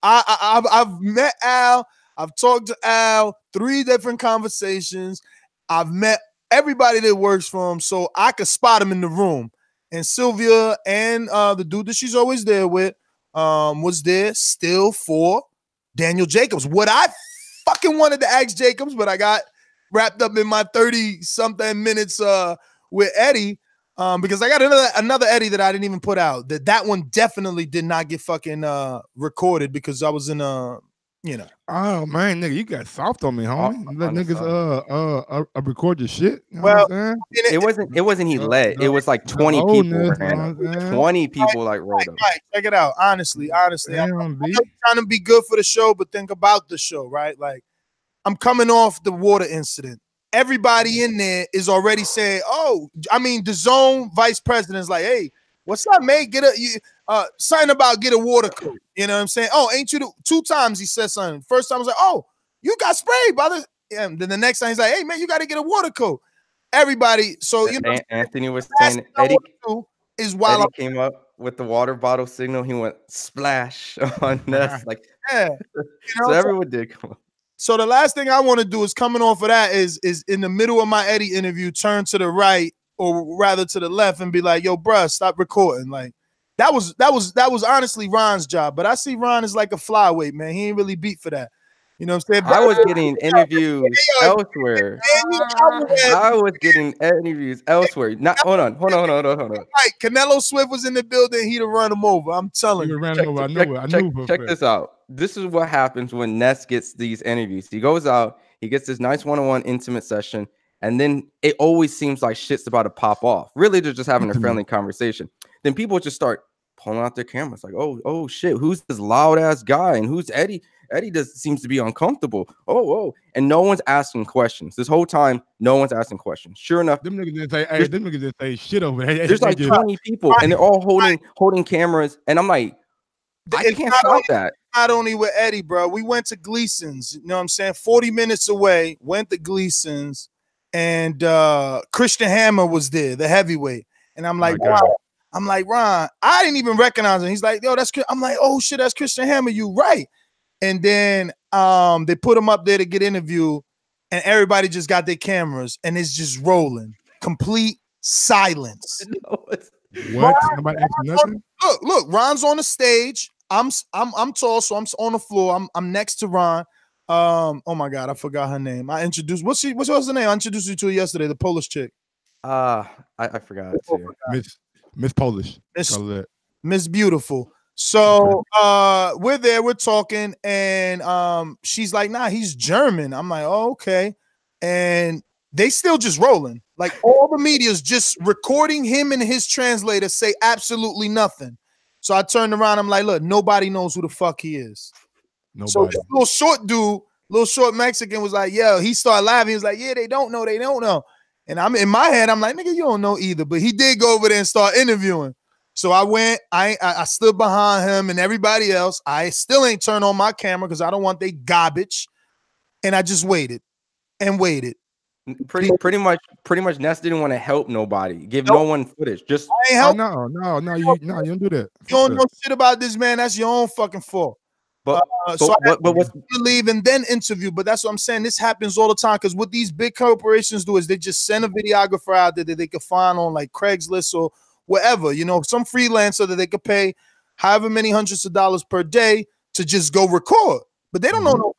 I've met Al. I've talked to Al, 3 different conversations. I've met everybody that works for him, so I could spot him in the room. And Sylvia and the dude that she's always there with was there still for Daniel Jacobs. What I fucking wanted to ask Jacobs, but I got wrapped up in my 30-something minutes with Eddie. Because I got another Eddie that I didn't even put out. That one definitely did not get fucking recorded because I was in Oh man, nigga, you got soft on me, homie. Let niggas record your shit. You know well, it wasn't he led. It was like 20 people. 20 people like rolled up. Right, check it out. Honestly, I'm trying to be good for the show, but think about the show, right? Like, I'm coming off the water incident. Everybody in there is already saying, the zone vice president is like, hey, what's up, mate? Get something about get a water coat. You know what I'm saying? Oh, ain't you 2 times he said something. First time I was like, oh, you got sprayed, brother. And then the next time he's like, hey, man, you got to get a water coat. Everybody. So, Anthony was saying Eddie Wilder came up with the water bottle signal. He went splash on us. Like, yeah. So everyone did come up. So the last thing I want to do is coming off of that is in the middle of my Eddie interview, turn to the right or rather to the left and be like, yo, bruh, stop recording. Like that was honestly Ron's job. But I see Ron as like a flyweight, man. He ain't really beat for that. You know what I'm saying? I was getting interviews elsewhere. I was getting interviews elsewhere. Hold on. Right, Canelo Swift was in the building. He'd have run him over. I'm telling you. Check this out. This is what happens when Ness gets these interviews. He goes out, he gets this nice one-on-one intimate session, and then it always seems like shit's about to pop off. Really, they're just having a friendly conversation. Then people just start pulling out their cameras like, oh shit, who's this loud ass guy? And who's Eddie? Eddie seems to be uncomfortable. And no one's asking questions. This whole time, no one's asking questions. Sure enough, them niggas didn't say shit over there. There's like 20 people, and they're all holding cameras, and I'm like, I can't stop that. Not only with Eddie, bro. We went to Gleason's, you know what I'm saying? 40 minutes away, went to Gleason's, and Christian Hammer was there, the heavyweight. And I'm like, Ron, I didn't even recognize him. He's like, yo, I'm like, oh shit, that's Christian Hammer. You right. And then they put him up there to get interviewed, and everybody just got their cameras, and it's just rolling. Complete silence. What? Nobody asked nothing? Look, Ron's on the stage. I'm tall, so I'm on the floor. I'm next to Ron. Oh my God, I forgot her name. I introduced what's her name? I introduced you to her yesterday, the Polish chick. I forgot it too. Miss Polish. Miss Beautiful. So we're there, we're talking, and she's like, nah, he's German. I'm like, oh, okay. And they still just rolling. Like all the media's just recording him and his translator say absolutely nothing. So I turned around, I'm like, look, nobody knows who the fuck he is. Nobody. So this little short dude, little short Mexican was like, yeah, he started laughing. He was like, yeah, they don't know. And I'm in my head, I'm like, nigga, you don't know either. But he did go over there and start interviewing. So I went, I stood behind him and everybody else. I still ain't turned on my camera because I don't want they garbage. And I just waited and waited. Pretty much Ness didn't want to help nobody, give no one footage. Just no, you don't do that. You don't know shit about this, man. That's your own fucking fault. But so I leave and then interview. But that's what I'm saying. This happens all the time because what these big corporations do is they just send a videographer out there that they could find on like Craigslist or whatever, you know, some freelancer that they could pay however many hundreds of dollars per day to just go record. But they don't know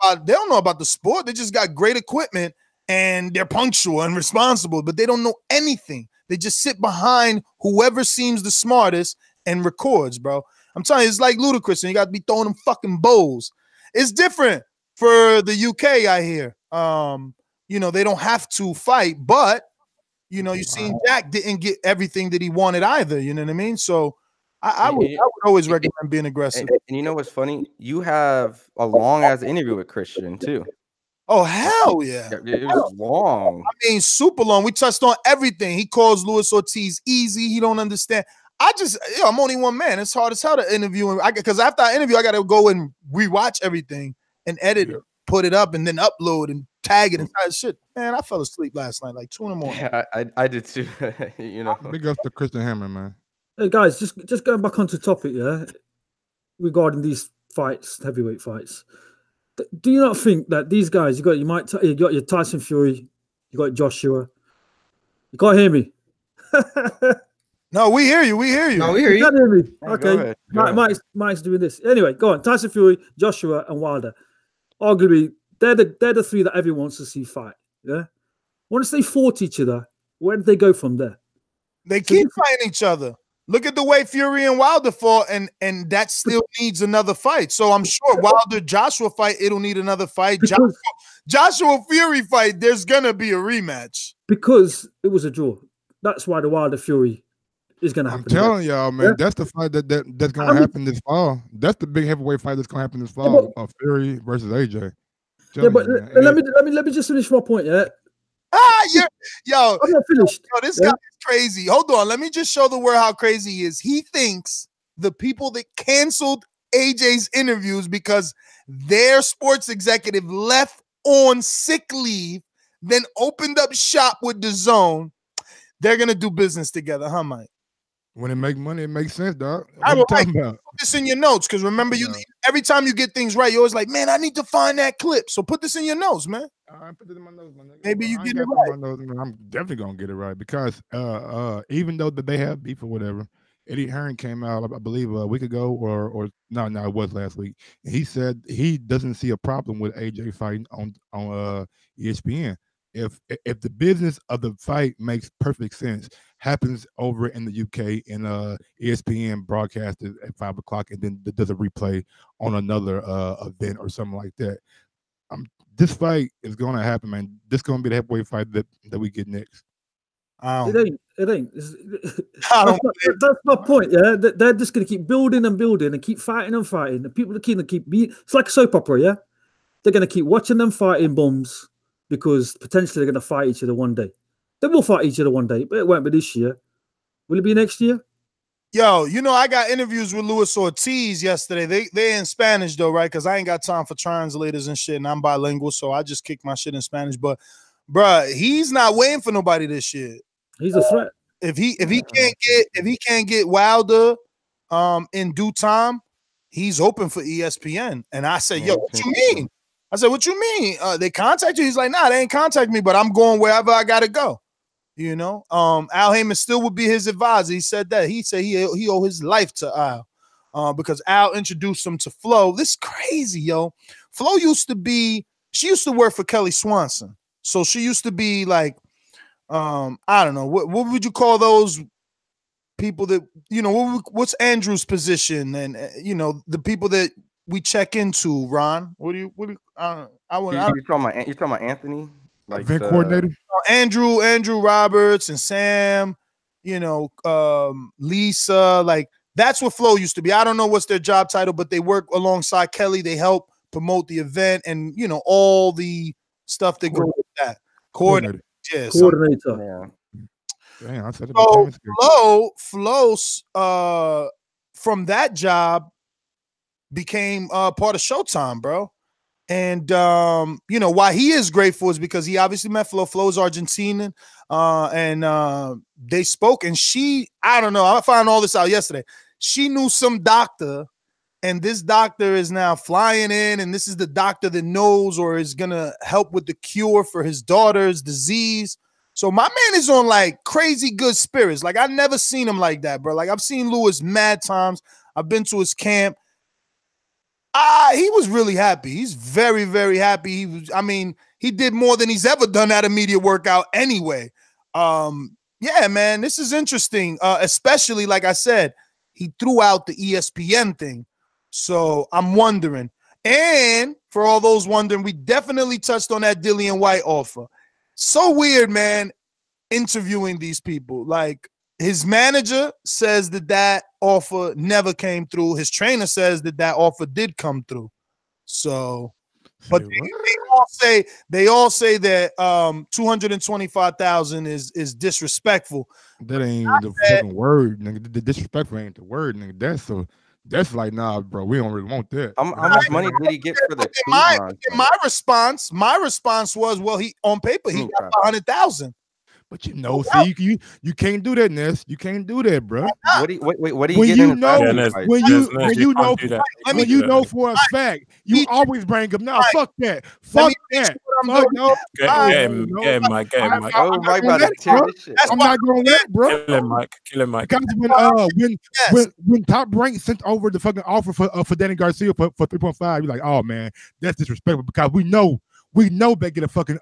about the sport. They just got great equipment and they're punctual and responsible, but they don't know anything. They just sit behind whoever seems the smartest and records, bro. I'm telling you, it's like ludicrous, and you got to be throwing them fucking bowls. It's different for the UK, I hear. You know, they don't have to fight, but you know, you seen Jack didn't get everything that he wanted either. You know what I mean? So I would always recommend being aggressive. And you know what's funny? You have a long ass interview with Christian too. Oh hell yeah! It was long. I mean, super long. We touched on everything. He calls Luis Ortiz easy. He don't understand. I'm only one man. It's hard as hell to interview him. Because after I interview, I got to go and rewatch everything and edit it, put it up, and then upload and tag it and shit. Man, I fell asleep last night, like 2 in the morning. Yeah, I did too. You know, big up to Christian Hammer, man. Hey guys, just going back onto topic, yeah, regarding these fights, heavyweight fights. Do you not think that these guys, you got your Tyson Fury, you got Joshua, you can't hear me? No, we hear you. We hear you. No, we hear you. You can't hear me. Hey, okay. Go ahead. Mike's doing this. Anyway, go on. Tyson Fury, Joshua, and Wilder. Arguably, they're the three that everyone wants to see fight. Yeah. Once they fought each other, where did they go from there? They keep fighting each other. Look at the way Fury and Wilder fought, and that still needs another fight. So I'm sure Wilder Joshua fight, it'll need another fight. Joshua Fury fight, there's gonna be a rematch because it was a draw. That's why the Wilder Fury is gonna happen. I'm telling y'all, man, that's the fight that's gonna happen this fall. That's the big heavyweight fight that's gonna happen this fall. Fury versus AJ. Yeah, but let me just finish my point. Yeah. Yo, I'm not finished. Yo, this guy is crazy. Hold on, let me just show the world how crazy he is. He thinks the people that canceled AJ's interviews because their sports executive left on sick leave, then opened up shop with DAZN, they're gonna do business together, huh, Mike? When it make money, it makes sense, dog. What are you talking about? Put this in your notes, because remember, every time you get things right, you're always like, man, I need to find that clip. So put this in your notes, man. I put it in my notes, man. Maybe you get it right. I'm definitely gonna get it right because even though that they have beef or whatever, Eddie Hearn came out, I believe, a week ago, or no, it was last week. And he said he doesn't see a problem with AJ fighting on ESPN. If the business of the fight makes perfect sense, happens over in the UK and ESPN broadcasted at 5 o'clock and then does a replay on another event or something like that. This fight is going to happen, man. This is going to be the heavyweight fight that we get next. It ain't. That's my point. Yeah, they're just going to keep building and building and keep fighting and fighting. The people are keen to keep beating. It's like a soap opera. Yeah, they're going to keep watching them fighting bums because potentially they're going to fight each other one day. They will fight each other one day, but it won't be this year. Will it be next year? Yo, you know, I got interviews with Luis Ortiz yesterday. They're in Spanish though, right? Because I ain't got time for translators and shit, and I'm bilingual, so I just kick my shit in Spanish. But, bruh, he's not waiting for nobody this year. He's a threat. If he can't get Wilder in due time, he's open for ESPN. And I said, yo, what you mean? I said, what you mean? They contact you? He's like, nah, they ain't contact me, but I'm going wherever I gotta go. You know, Al Heyman still would be his advisor. He said that. He said he owe his life to Al because Al introduced him to Flo. This is crazy, yo. Flo she used to work for Kelly Swanson. So she used to be like, I don't know, what would you call those people that what's Andrew's position, and the people that we check into. Ron, I want. You talking about Anthony, like event coordinator, Andrew Roberts and Sam. Lisa, like that's what Flow used to be. I don't know what's their job title, but they work alongside Kelly. They help promote the event and all the stuff that goes with that. Coordinator. Yeah, Coordinator. Damn, I said so Flo from that job became part of Showtime, bro. And why he is grateful is because he obviously met Flo. Flo's Argentinian, and they spoke. And I don't know. I found all this out yesterday. She knew some doctor, and this doctor is now flying in, and this is the doctor that knows or is gonna help with the cure for his daughter's disease. So my man is on like crazy good spirits. Like I've never seen him like that, bro. Like I've seen Lewis mad times. I've been to his camp. He was really happy. He's very, very happy. He did more than he's ever done at a media workout anyway. Yeah, man, this is interesting. Especially, like I said, he threw out the ESPN thing. So I'm wondering. And for all those wondering, we definitely touched on that Dillian White offer. So weird, man, interviewing these people. Like, his manager says that offer never came through. His trainer says that offer did come through. So, but they all say that $225,000 is disrespectful. That ain't the fucking word, nigga. The disrespectful ain't the word, nigga. That's like, nah, bro. We don't really want that. How much money did he get for the my response was, well, he on paper he got $100,000. But see, you can't do that, Ness. You can't do that, bro. What do you get? When you know for a fact, you always bring him. Now, fuck that. Fuck that. Get him, Mike. Oh, Mike about to tear this shit. I'm not gonna let, bro. Kill him, Mike. Because when Top Rank sent over the fucking offer for Danny Garcia for 3.5, you're like, oh man, that's disrespectful because we know they get a fucking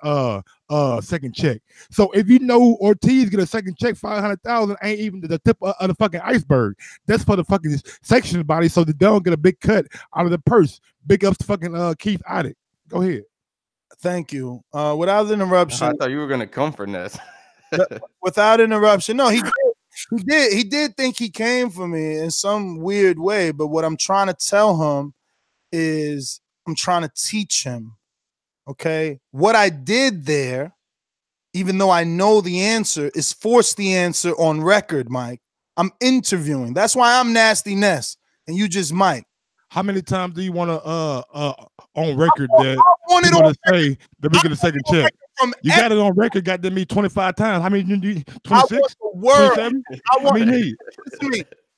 second check. So if you know Ortiz get a second check, 500,000 ain't even the tip of the fucking iceberg. That's for the fucking section body, so they don't get a big cut out of the purse. Big ups to fucking Keith Addick. Go ahead. Thank you. Without interruption, I thought you were gonna come for Ness. Without interruption, no, he did think he came for me in some weird way. But what I'm trying to tell him is I'm trying to teach him. Okay, what I did there, even though I know the answer, is force the answer on record, Mike. I'm interviewing. That's why I'm Nasty Ness, and you just Mike. How many times do you want to on record that you want to say that we get a second check? You got it on record. Got to me 25 times. How many you do? 26?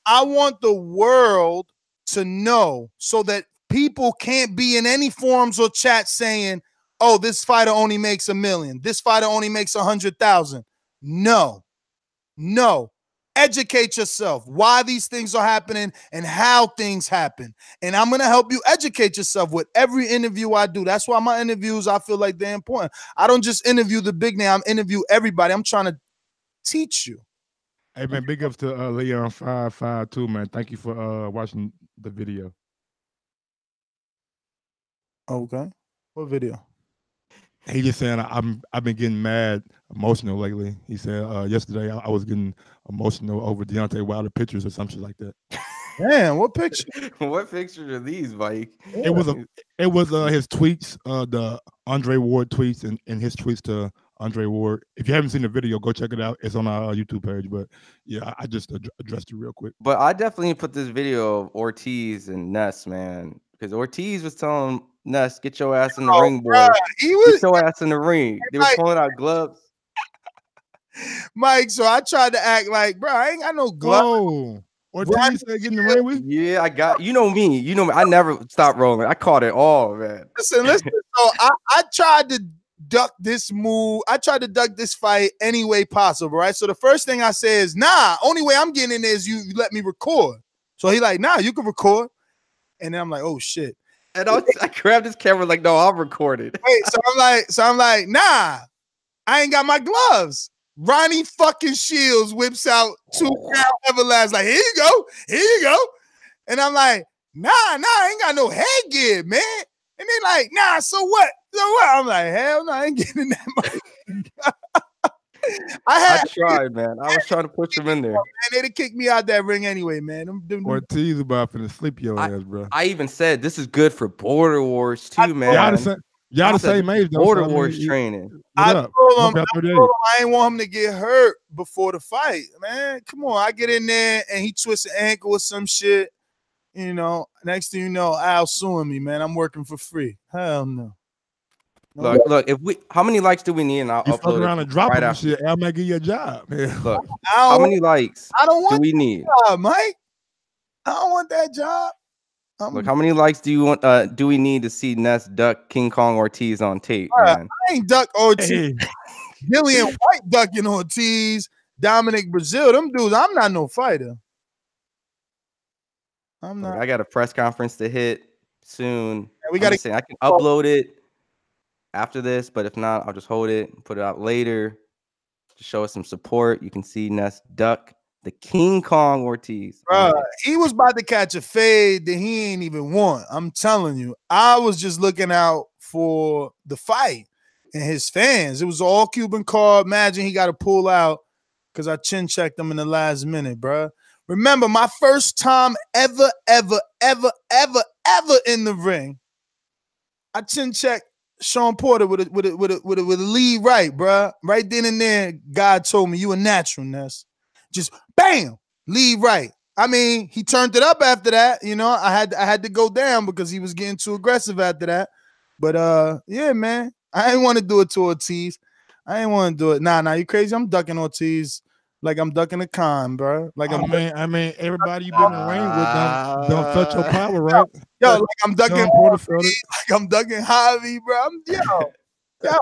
I want the world to know so that people can't be in any forums or chats saying, oh, this fighter only makes $1 million. This fighter only makes 100,000. No. Educate yourself why these things are happening and how things happen. And I'm going to help you educate yourself with every interview I do. That's why my interviews, I feel like they're important. I don't just interview the big name. I interview everybody. I'm trying to teach you. Hey, man, big ups to Leon 552, man. Thank you for watching the video. Okay. What video? He just saying I've been getting mad, emotional lately. He said yesterday I was getting emotional over Deontay Wilder pictures or some shit like that. Man, what picture? What pictures are these, Mike? It was his tweets, the Andre Ward tweets and his tweets to Andre Ward. If you haven't seen the video, go check it out. It's on our YouTube page. But yeah, I just addressed it real quick. But I definitely put this video of Ortiz and Ness, man, because Ortiz was telling Ness, get your ass in the ring, boy. Get your ass in the ring. They were pulling out gloves. Mike, so I tried to act like, bro, I ain't got no gloves. Ortiz said get in the ring with? Yeah, I got, you know me. I never stopped rolling. I caught it all, man. Listen. So I tried to duck this move. I tried to duck this fight any way possible, right? So the first thing I say is, nah, only way I'm getting in there is you let me record. So he like, nah, you can record. And then I'm like, oh shit. And I grabbed his camera like, no, I'm recorded. Wait, so I'm like, nah, I ain't got my gloves. Ronnie fucking Shields whips out 2 pound Everlast, like, here you go. And I'm like, nah, I ain't got no headgear, man. And they like, nah, so what? I'm like, hell no, I ain't getting that money. I tried, man. I was trying to push him in there. Man, they'd have kicked me out that ring anyway, man. Ortiz about to sleep your ass, bro. I even said this is good for Border Wars too, man. Y'all the same age, though. Border Wars training. I told him I ain't want him to get hurt before the fight, man. Come on, I get in there and he twists an ankle or some shit. You know, next thing you know, Al suing me, man. I'm working for free. Hell no. Look, how many likes do we need? And I'll upload around it and drop right him after. shit. I'll make you a job. Man. Look, how many likes do we need? Mike, I don't want that job. Look, how many likes do you want? Do we need to see Ness duck King Kong Ortiz on tape? Man? I ain't duck Ortiz. Gillian White ducking Ortiz. Dominic Brazil. Them dudes. I'm not no fighter. I'm not. I got a press conference to hit soon. Yeah, we got to. I can upload it after this, but if not, I'll just hold it and put it out later to show us some support. You can see Ness duck the King Kong Ortiz. He was about to catch a fade that he ain't even want. I'm telling you. I was just looking out for the fight and his fans. It was all Cuban card. Imagine he got to pull out because I chin checked him in the last minute, bro. Remember, my first time ever in the ring, I chin checked Sean Porter with a lead right, bro. Right then and there, God told me, you a natural, Ness. Just bam, lead right. I mean, he turned it up after that. You know, I had to go down because he was getting too aggressive after that. But yeah, man, I ain't want to do it to Ortiz. I ain't want to do it. Nah, you crazy? I'm ducking Ortiz like I'm ducking a con, bro. Like I mean, everybody you been in the ring with don't touch your power, right? Yo, like I'm ducking Ortiz, like I'm ducking Javi, bro. Bro.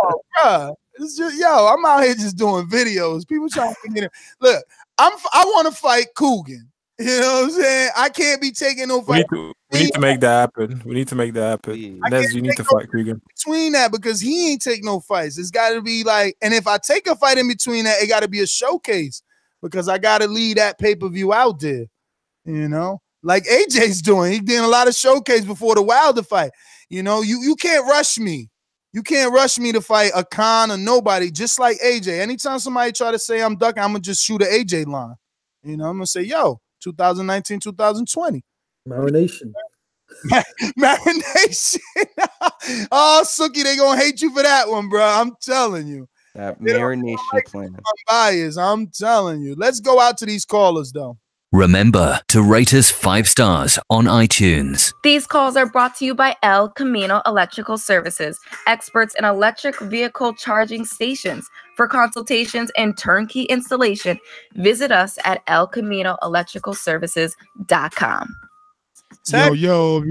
It's just, I'm out here just doing videos. People trying to get it. Look, I want to fight Coogan. You know what I'm saying? I can't be taking no fight. We need to make that happen. We need to make that happen. Nez, you need to fight Coogan. Between that, because he ain't take no fights. It's got to be like, and if I take a fight in between that, it got to be a showcase because I got to leave that pay-per-view out there. You know, like AJ's doing. He did a lot of showcase before the Wilder fight. You know, you can't rush me. You can't rush me to fight a con or nobody, just like AJ. Anytime somebody try to say I'm ducking, I'm going to just shoot an AJ line. You know, I'm going to say, yo, 2019, 2020. Marination. Marination. Oh, Suki, they going to hate you for that one, bro. I'm telling you. That marination plan. Bias, I'm telling you. Let's go out to these callers, though. Remember to rate us 5 stars on iTunes. These calls are brought to you by El Camino Electrical Services, experts in electric vehicle charging stations. For consultations and turnkey installation, visit us at elcaminoelectricalservices.com. Yo,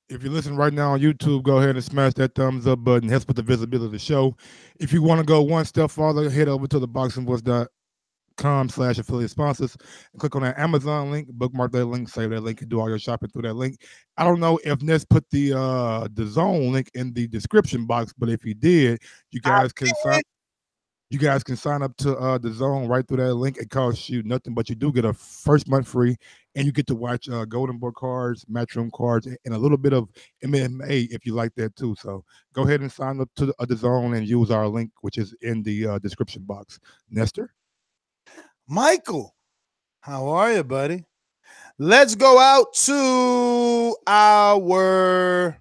if you're listening right now on YouTube, go ahead and smash that thumbs up button. Helps with the visibility of the show. If you want to go one step farther, head over to theboxingvoice.com/affiliate sponsors and click on that Amazon link, bookmark that link, save that link, and do all your shopping through that link. I don't know if Ness put the DAZN link in the description box, but if he did, you guys can sign up to DAZN right through that link. It costs you nothing, but you do get a first month free, and you get to watch Golden Boy cards, Matchroom cards, and a little bit of MMA if you like that too. So go ahead and sign up to DAZN and use our link, which is in the description box. Nestor? Michael, how are you, buddy? Let's go out to our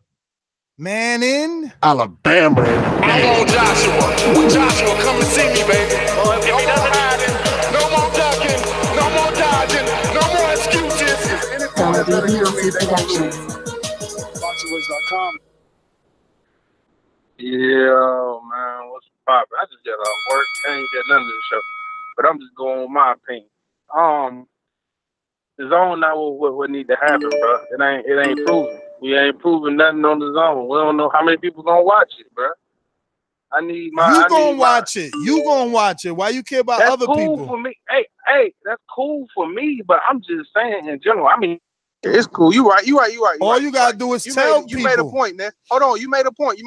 man in Alabama. I want Joshua. Joshua, come and see me, baby. If he doesn't hiding, no more ducking, no more dodging, no more excuses. Productions. Yeah, man, what's poppin'? I just got off work. I ain't got nothing to show. But I'm just going with my opinion. The zone not what need to happen, bro. It ain't proven. We ain't proving nothing on the zone. We don't know how many people gonna watch it, bro. I need my. You gonna watch it? You gonna watch it? Why you care about other people? That's cool for me. Hey, that's cool for me. But I'm just saying in general. I mean, it's cool. You right. All you gotta do is tell people. You made a point, man. Hold on. You made a point.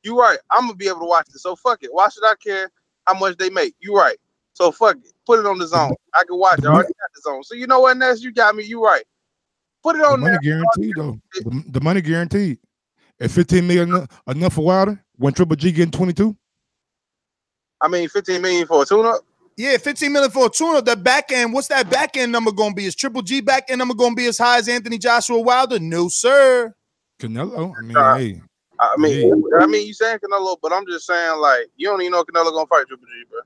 You right. I'm gonna be able to watch it. So fuck it. Why should I care how much they make. You right. So fuck it. Put it on the zone. I can watch it. I already got the zone. So you know what, Ness? You got me. You right. Put it The on money there. guaranteed though. The money guaranteed. At 15 million enough for Wilder when Triple G getting 22. I mean, 15 million for a tune-up. Yeah, 15 million for a tune-up. The back end, what's that back end number gonna be? Is Triple G back end number gonna be as high as Anthony Joshua Wilder? No, sir. Canelo. I mean, hey. I mean, you saying Canelo, but I'm just saying, like, you don't even know Canelo gonna fight Triple G, bro.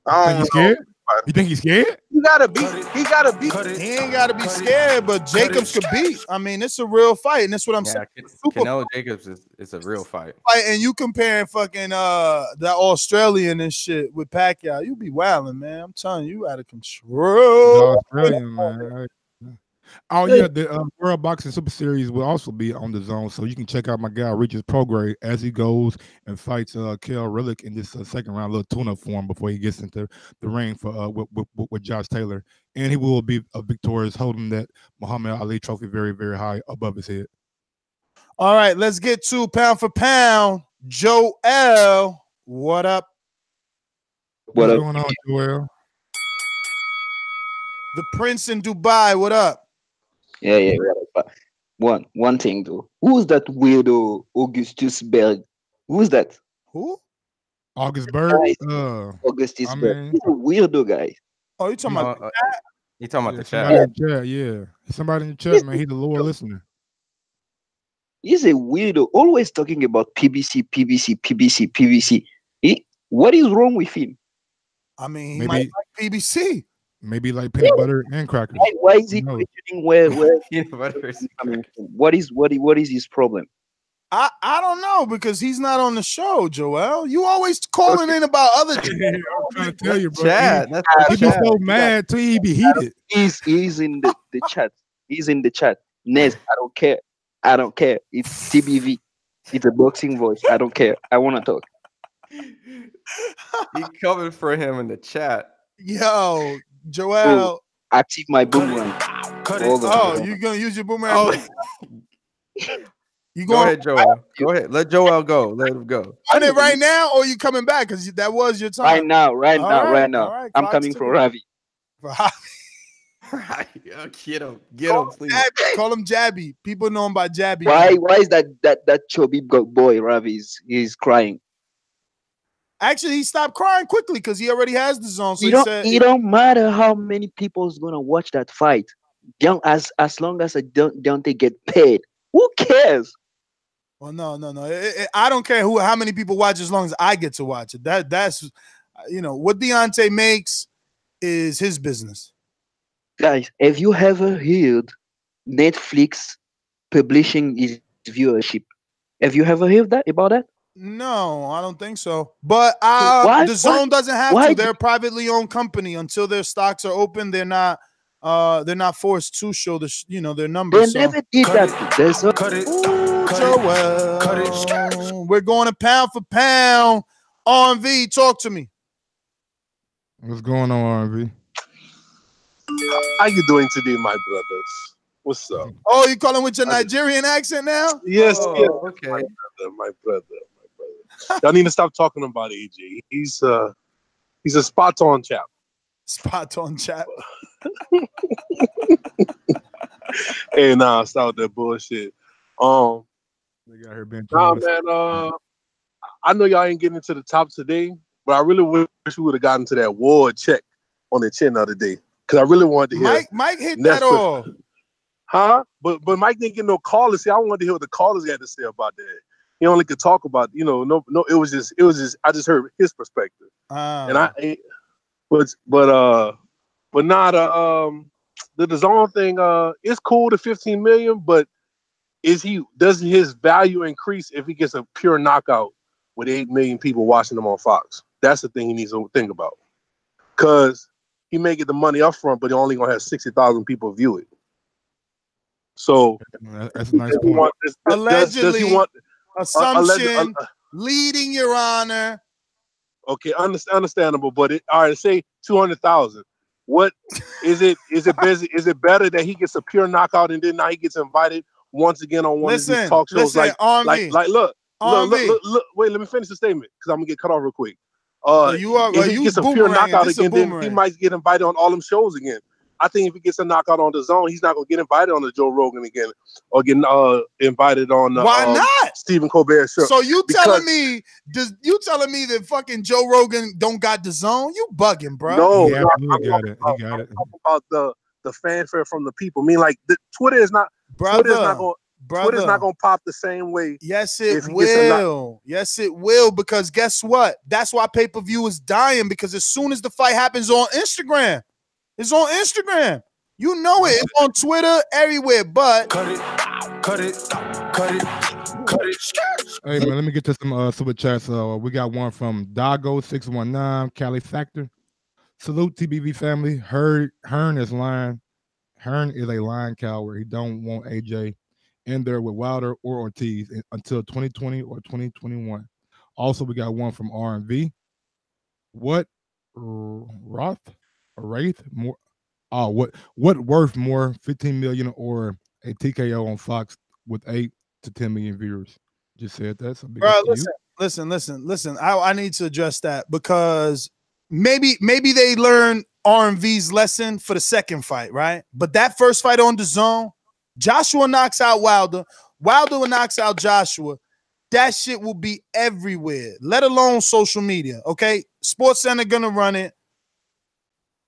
I don't Think he's scared? You think he's scared? He gotta beat. He ain't gotta be scared, but Jacobs could beat. I mean, it's a real fight, and that's what I'm saying. Canelo Jacobs is a real fight. And you comparing fucking that Australian and shit with Pacquiao, you be wilding, man. I'm telling you, out of control. Australian, man. Oh yeah, the World Boxing Super Series will also be on the zone, so you can check out my guy Rich's Prograde as he goes and fights Kel Rillick in this second round, little tune-up for him before he gets into the ring for with Josh Taylor, and he will be victorious, holding that Muhammad Ali trophy very, very high above his head. All right, let's get to pound for pound. Joel, what up? What's going on, Joel? The Prince in Dubai, what up? Yeah. One thing though. Who's that weirdo Augustus Berg? Who's that? Who? August Berg. Augustus Berg. He's a weirdo guy. Oh, you talking about? You talking about the somebody chat? in the chat, yeah. Somebody in the chat, man. He's the loyal listener. He's a weirdo. Always talking about PBC. What is wrong with him? I mean, he might like PBC. Maybe like peanut butter and crackers. Why is he questioning where peanut butter is coming from? What is his problem? I don't know, because he's not on the show, Joel. You always calling in about other I'm trying to tell you, bro. Chat. He be so mad till he be heated. He's in the chat. He's in the chat. Nez, I don't care. It's TBV. It's a boxing voice. I don't care. I want to talk. He coming for him in the chat. Yo, Joel. Active my boomerang. Oh, you gonna use your boomerang? Oh. You go ahead, Joel. Go ahead. Let Joel go. Let him go. On it right now, or you coming back? Because that was your time. Right now. Right, I'm coming for Ravi. Get him, please. Jabby. Call him Jabby. People know him by Jabby. Why is that chubby boy Ravi is crying? Actually, he stopped crying quickly because he already has the zone. So it don't matter how many people's gonna watch that fight. As long as Deontay get paid, who cares? Well, no. I don't care how many people watch as long as I get to watch it. That's what Deontay makes is his business. Guys, have you ever heard Netflix publishing his viewership? Have you ever heard about that? No, I don't think so. But the zone doesn't have to. They're a privately owned company. Until their stocks are open, they're not forced to show their numbers. They never did that. Joel. We're going to pound for pound. RV, talk to me. What's going on, RV? How you doing today, my brothers? What's up? Oh, you calling with your Nigerian accent now? Yes, yes. Okay. My brother. Y'all need to stop talking about AJ. He's a spot on chap. Spot on chap. Hey, nah, stop that bullshit. Man, I know y'all ain't getting into the top today, but I really wish we would have gotten to that Ward check on the chin the other day. Because I really wanted to hear Mike hit that off. Huh? But Mike didn't get no callers. See, I wanted to hear what the callers had to say about that. He only could talk about, no, it was just I just heard his perspective. And the DAZN thing, it's cool, the 15 million, but does his value increase if he gets a pure knockout with 8 million people watching him on Fox? That's the thing he needs to think about. Because he may get the money up front, but he only gonna have 60,000 people view it. So that's a nice point. Allegedly, assumption, leading, Your Honor. Okay, understandable, but all right, say 200,000. What is it? Is it better that he gets a pure knockout and then now he gets invited once again on one of these talk shows? Look, wait, let me finish the statement because I'm gonna get cut off real quick. If he gets a pure knockout again, then he might get invited on all them shows again. I think if he gets a knockout on DAZN, he's not gonna get invited on the Joe Rogan again, or get invited on. Why not? Stephen Colbert show. So you telling me that fucking Joe Rogan don't got DAZN? You bugging, bro? No, He I'm got it. He got it. talking about the fanfare from the people. I mean, like Twitter is not gonna pop the same way. Yes, it will. Yes, it will. Because guess what? That's why pay-per-view is dying. Because as soon as the fight happens on Instagram, it's on Instagram. You know it. It's on Twitter, everywhere. But Hey man, let me get to some super chats. We got one from Dago619, Cali Factor. Salute TBV family. Hearn is lying. Hearn is a lying coward. He don't want AJ in there with Wilder or Ortiz until 2020 or 2021. Also, we got one from R&V. What Wraith more? What worth more? 15 million or a TKO on Fox with 8 to 10 million viewers? Just said that. So bro, listen. I need to address that because maybe they learn R&V's lesson for the second fight, right? But that first fight on DAZN, Joshua knocks out Wilder. Wilder knocks out Joshua. That shit will be everywhere, let alone social media. Okay, SportsCenter gonna run it.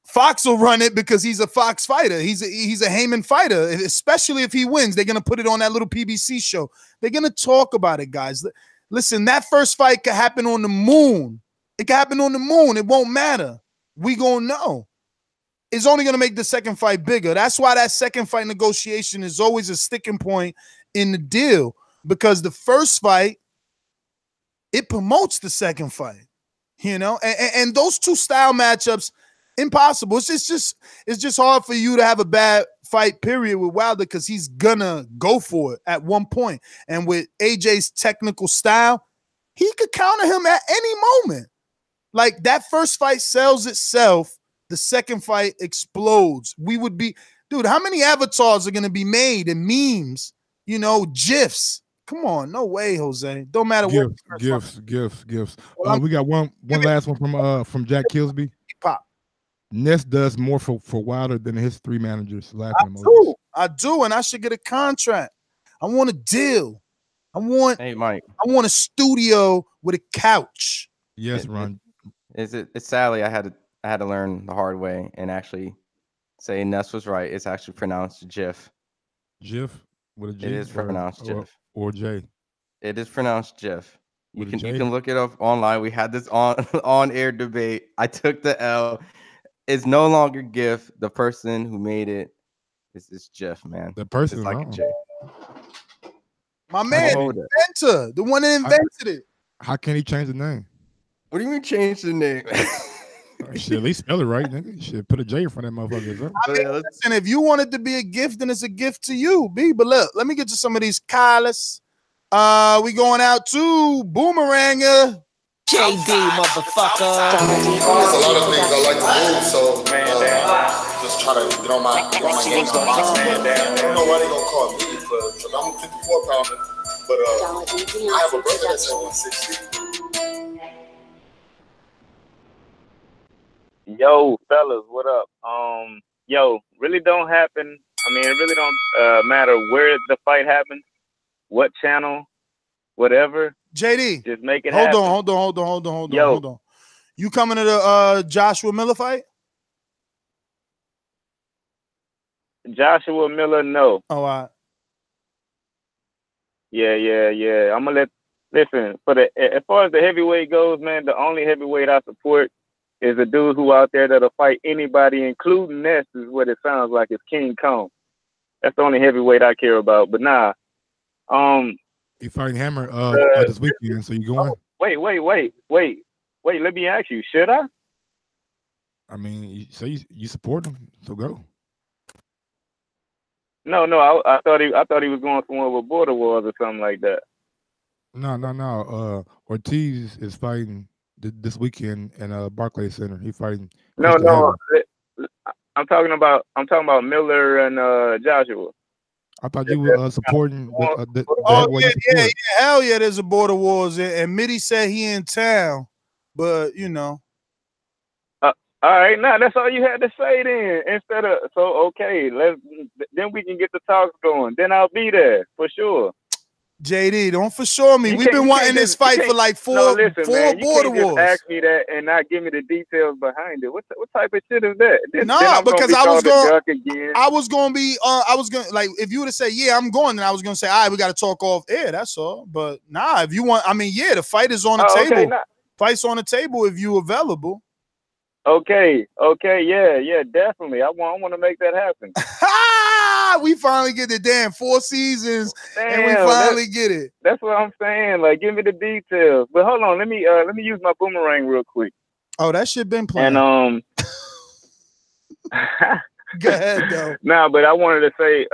Fox will run it because he's a Fox fighter. He's a Heyman fighter, especially if he wins. They're gonna put it on that little PBC show. They're gonna talk about it, guys. Listen, that first fight could happen on the moon. It could happen on the moon. It won't matter. We gonna know. It's only gonna make the second fight bigger. That's why that second fight negotiation is always a sticking point in the deal, because the first fight, it promotes the second fight, you know, and those two style matchups, impossible. It's just hard for you to have a bad fight period with Wilder because he's gonna go for it at one point. And with AJ's technical style, he could counter him at any moment. Like that first fight sells itself. The second fight explodes. We would be, dude, how many avatars are gonna be made and memes, you know, GIFs? Come on, no way, Jose. Don't matter what. Gifts. We got one last one from Jack Kilsby. Pop. Ness does more for Wilder than his 3 managers. I do, and I should get a contract. I want a deal. I want a studio with a couch. Yes, Ron. It's sadly I had to learn the hard way and actually say Ness was right. It's actually pronounced Jiff. Jiff with a G. It is pronounced Jiff. Or J. It is pronounced Jiff. You can look it up online. We had this on air debate. I took the L. It's no longer GIF. The person who made it is Jiff, man. The person, it's like a J. My man, the inventor, the one that invented it. How can he change the name? What do you mean change the name? Should at least spell it right, nigga. You should put a J in front of that motherfucker. I mean, listen, if you want it to be a gift, then it's a gift to you, B. But look, let me get to some of these Kylas. We going out to Boomeranger. JD, motherfucker. There's a lot of things I like to move, so just try to get on my games on boxing. I don't know why they gonna call me because I'm a 54 pounder, but I have a brother that's at 160. Yo, fellas, what up? Really don't happen. I mean, it really don't matter where the fight happens, what channel, whatever. JD, just make it happen. Hold on. You coming to the Joshua Miller fight? Joshua Miller, no. Oh, all right. Yeah. I'm gonna listen for as far as the heavyweight goes, man. The only heavyweight I support is a dude who out there that'll fight anybody, including Ness, is what it sounds like. It's King Kong. That's the only heavyweight I care about. But nah. You fighting Hammer this weekend, so you going? Wait. Let me ask you, should I? I mean, you say you support him, so go. No. I thought he was going somewhere with Border Wars or something like that. No. Ortiz is fighting this weekend in Barclays Center. He fighting. No. I'm talking about Miller and Joshua. I thought you were supporting yeah. Hell yeah, there's a Border Wars. And Mitty said he in town, but you know. All right, now that's all you had to say then. Instead of okay, then we can get the talks going. Then I'll be there for sure. JD, don't for sure me. We've been wanting this fight for like four man, you border can't just wars. ask me that and not give me the details behind it. What type of shit is that? Nah, because I was gonna be like, if you would have said, yeah, I'm going, then I was gonna say, all right, we got to talk off air. That's all. But nah, if you want, I mean, yeah, the fight is on the table. Okay, nah. Fight's on the table if you available. Okay, yeah, definitely. I want to make that happen. We finally get the damn 4 seasons, and we finally get it. That's what I'm saying. Like, give me the details. But hold on, let me use my boomerang real quick. Oh, that shit been playing. And go ahead though. Nah, but I wanted to say,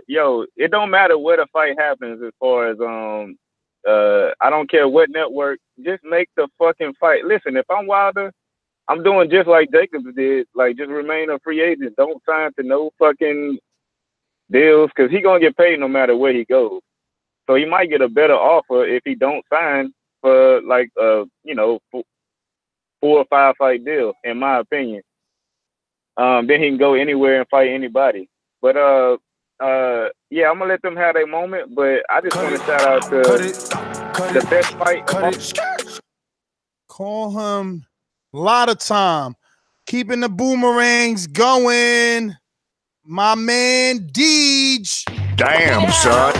yo, it don't matter where the fight happens. As far as I don't care what network. Just make the fucking fight. Listen, if I'm Wilder, I'm doing just like Jacobs did. Like, just remain a free agent. Don't sign to no fucking deals, because he gonna get paid no matter where he goes. So he might get a better offer if he don't sign for like 4 or 5 fight deal, in my opinion. Then he can go anywhere and fight anybody. But yeah, I'm gonna let them have their moment. But I just want to shout out to the best fight. Call him a lot of time, keeping the boomerangs going. My man Deej. Damn, son.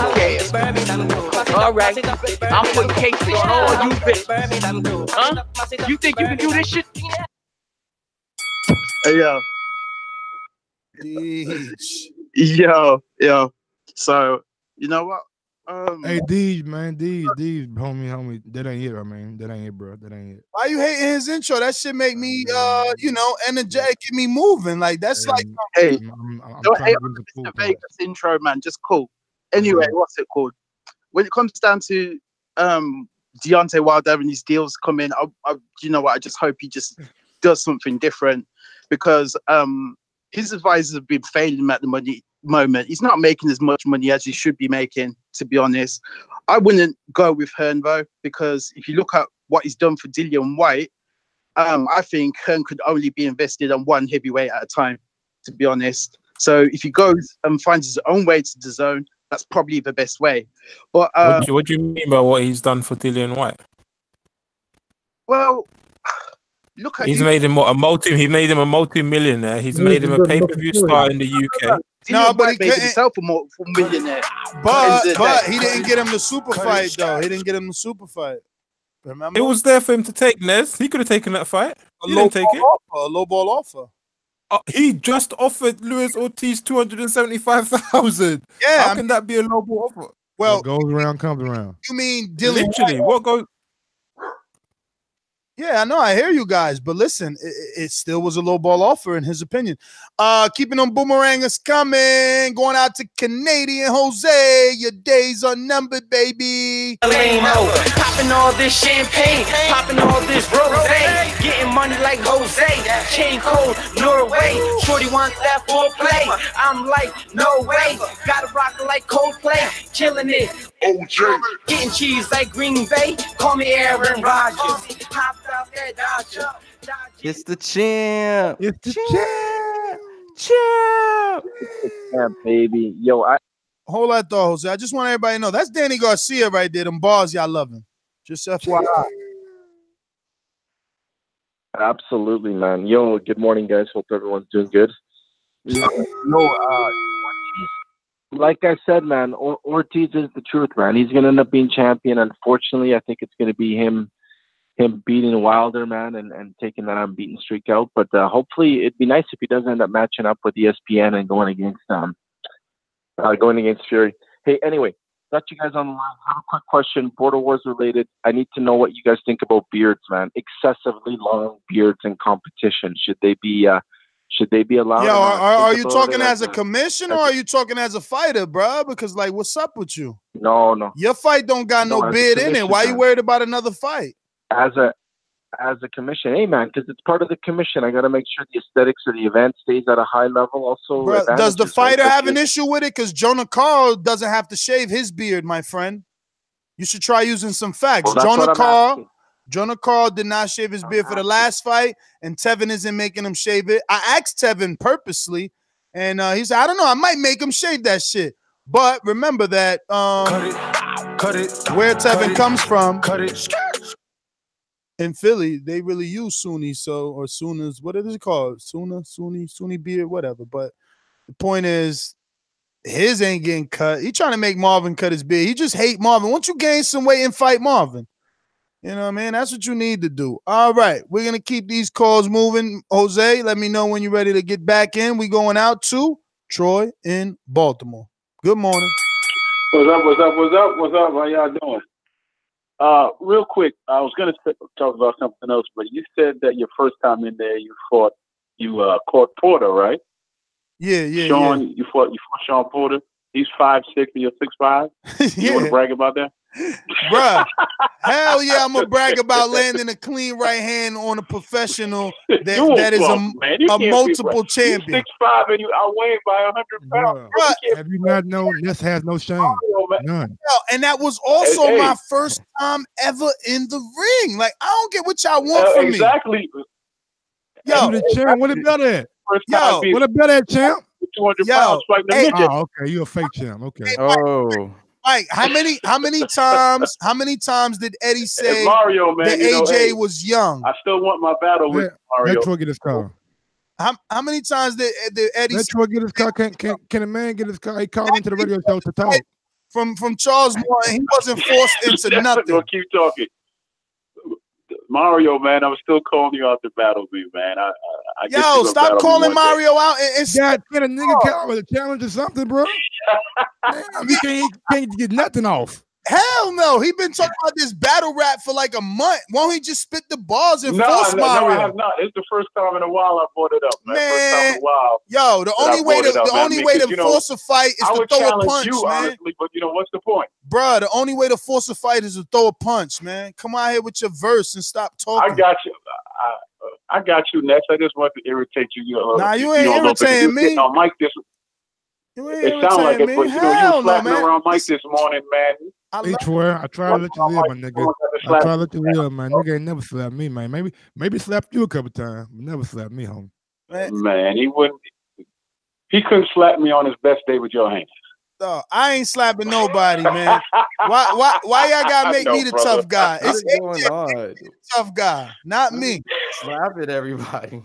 Okay. All right. I'm putting cases on all you bitches. Huh? You think you can do this shit? Hey, yo. Yo. So, you know what? Hey, Deej, man, Deej, homie, that ain't it, I mean, that ain't it, bro, that ain't it. Why you hating his intro? That shit make me, energetic, get me moving. Like, that's like, hey, I'm don't trying hate to on get the the Vegas intro, man. Just cool. Anyway, what's it called? When it comes down to Deontay Wilder and his deals coming, you know what? I just hope he just does something different, because his advisors have been failing him at the moment. He's not making as much money as he should be making, to be honest. I wouldn't go with Hearn though, because if you look at what he's done for Dillian White, I think Hearn could only be invested on one heavyweight at a time, to be honest. So if he goes and finds his own way to DAZN, that's probably the best way. But what do you mean by what he's done for Dillian White? Well, look at He made him a multi-millionaire. He's made him a pay-per-view star in the UK. No, but he made himself a millionaire. But he didn't get him the super fight though. He didn't get him the super fight. Remember? It was there for him to take, Nez. He could have taken that fight. He didn't take it. A low ball offer. He just offered Luis Ortiz 275,000. Yeah, how can that be a low ball offer? Well, what goes around comes around. You mean Dillian literally White? What goes? Yeah, I know. I hear you guys, but listen, it still was a low ball offer in his opinion. Keeping them boomerangers coming. Going out to Canadian Jose. Your days are numbered, baby. Popping all this champagne, popping all this rosé, getting money like Jose, chain cold, Norway. Shorty wants that foreplay. I'm like, no way. Gotta rock it like Coldplay, killing it. OJ, getting cheese like Green Bay. Call me Aaron Rodgers. It's the champ. It's the champ. Yeah, baby. Yo, hold that thought, Jose. I just want everybody to know that's Danny Garcia right there. Them bars, y'all love him. Just FYI. Absolutely, man. Yo, good morning, guys. Hope everyone's doing good. Like I said, man, Ortiz is the truth, man. He's gonna end up being champion. Unfortunately, I think it's gonna be him beating Wilder, man, and taking that unbeaten streak out. But hopefully, it'd be nice if he does end up matching up with ESPN and going against Fury. Hey, anyway, got you guys on the line. I have a quick question, Border Wars related. I need to know what you guys think about beards, man. Excessively long beards in competition. Should they be allowed? Yo, are you talking as a commissioner or are you talking as a fighter, bro? Because like, what's up with you? No. Your fight don't got no beard in it. Why you worried about another fight? As a commission, hey man, because it's part of the commission. I got to make sure the aesthetics of the event stays at a high level. Also, bro, does the fighter have an issue with it? Because Jonah Carl doesn't have to shave his beard, my friend. You should try using some facts. Well, that's what I'm asking. Jonah Carl did not shave his beard for the last fight, and Tevin isn't making him shave it. I asked Tevin purposely, and he said, I don't know, I might make him shave that shit. But remember that where Tevin comes from in Philly, they really use Sunni, or Sunnas, what is it called? Sunni beard, whatever. But the point is, his ain't getting cut. He trying to make Marvin cut his beard. He just hate Marvin. Once you gain some weight and fight Marvin, you know what I mean? That's what you need to do. All right, we're going to keep these calls moving. Jose, let me know when you're ready to get back in. We going out to Troy in Baltimore. Good morning. What's up? How y'all doing? Real quick, I was going to talk about something else, but you said that your first time in there, you caught Porter, right? Yeah. You fought Sean Porter. He's 5'6" and you're 6'5". You want to brag about that? Bruh, hell yeah, I'm gonna brag about landing a clean right hand on a professional that is a multiple champion. 6'5" and you outweighed by 100 pounds. Have you not known this has no shame? None. Yo, and that was also my first time ever in the ring. Like, I don't get what y'all want from me. Exactly. Yo, you the champ. What a bet at? Yo, what a bet at, champ? 200 pounds fighting a midget. Oh, okay, you a fake champ. Okay. Mike, how many times did Eddie say Mario, man, that AJ was young? I still want my battle with Mario. Let Troy get his car. How many times did Eddie let Troy get his car? Can a man get his car? He called into the radio show to talk. From Charles Moore, and he wasn't forced into nothing. We'll keep talking. Mario, man, I'm still calling you out to battle me, man. Yo, stop calling Mario out. God, get a nigga call with a challenge or something, bro. Damn, he can't get nothing off. Hell no. He been talking about this battle rap for like a month. Won't he just spit the balls and force Mario? No, I have not. It's the first time in a while I brought it up, man. First time in a while. Yo, the only way to force a fight is to throw a punch, you, man. Honestly, but what's the point? Bruh, the only way to force a fight is to throw a punch, man. Come out here with your verse and stop talking. I got you. I got you next. I just want to irritate you. Nah, you ain't irritating me. On Mike this. It sounds like it, but you flapping around Mike this morning, man. Hey, Troy, I try to let you live, my nigga. I try to let you live, man. Nigga ain't never slapped me, man. Maybe slapped you a couple times, but never slapped me, homie. Man, he wouldn't. He couldn't slap me on his best day with your hands. No, I ain't slapping nobody, man. Why y'all gotta make me the tough guy? It's AJ, tough guy, not me. Slap it, everybody.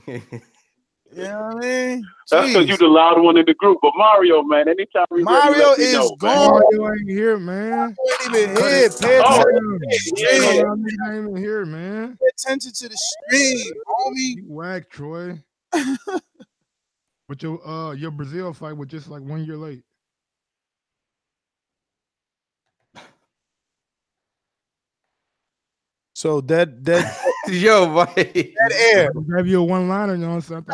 You know what I mean? That's because you the loud one in the group. But Mario, man, anytime Mario is gone. Mario ain't here, man. He ain't even here. Pay attention. He ain't even here, man. Pay attention to the stream, homie. You whack, Troy. But your Brazil fight was just like 1 year late. So dead yo, buddy. Dead air. Have you a one-liner, you know what I'm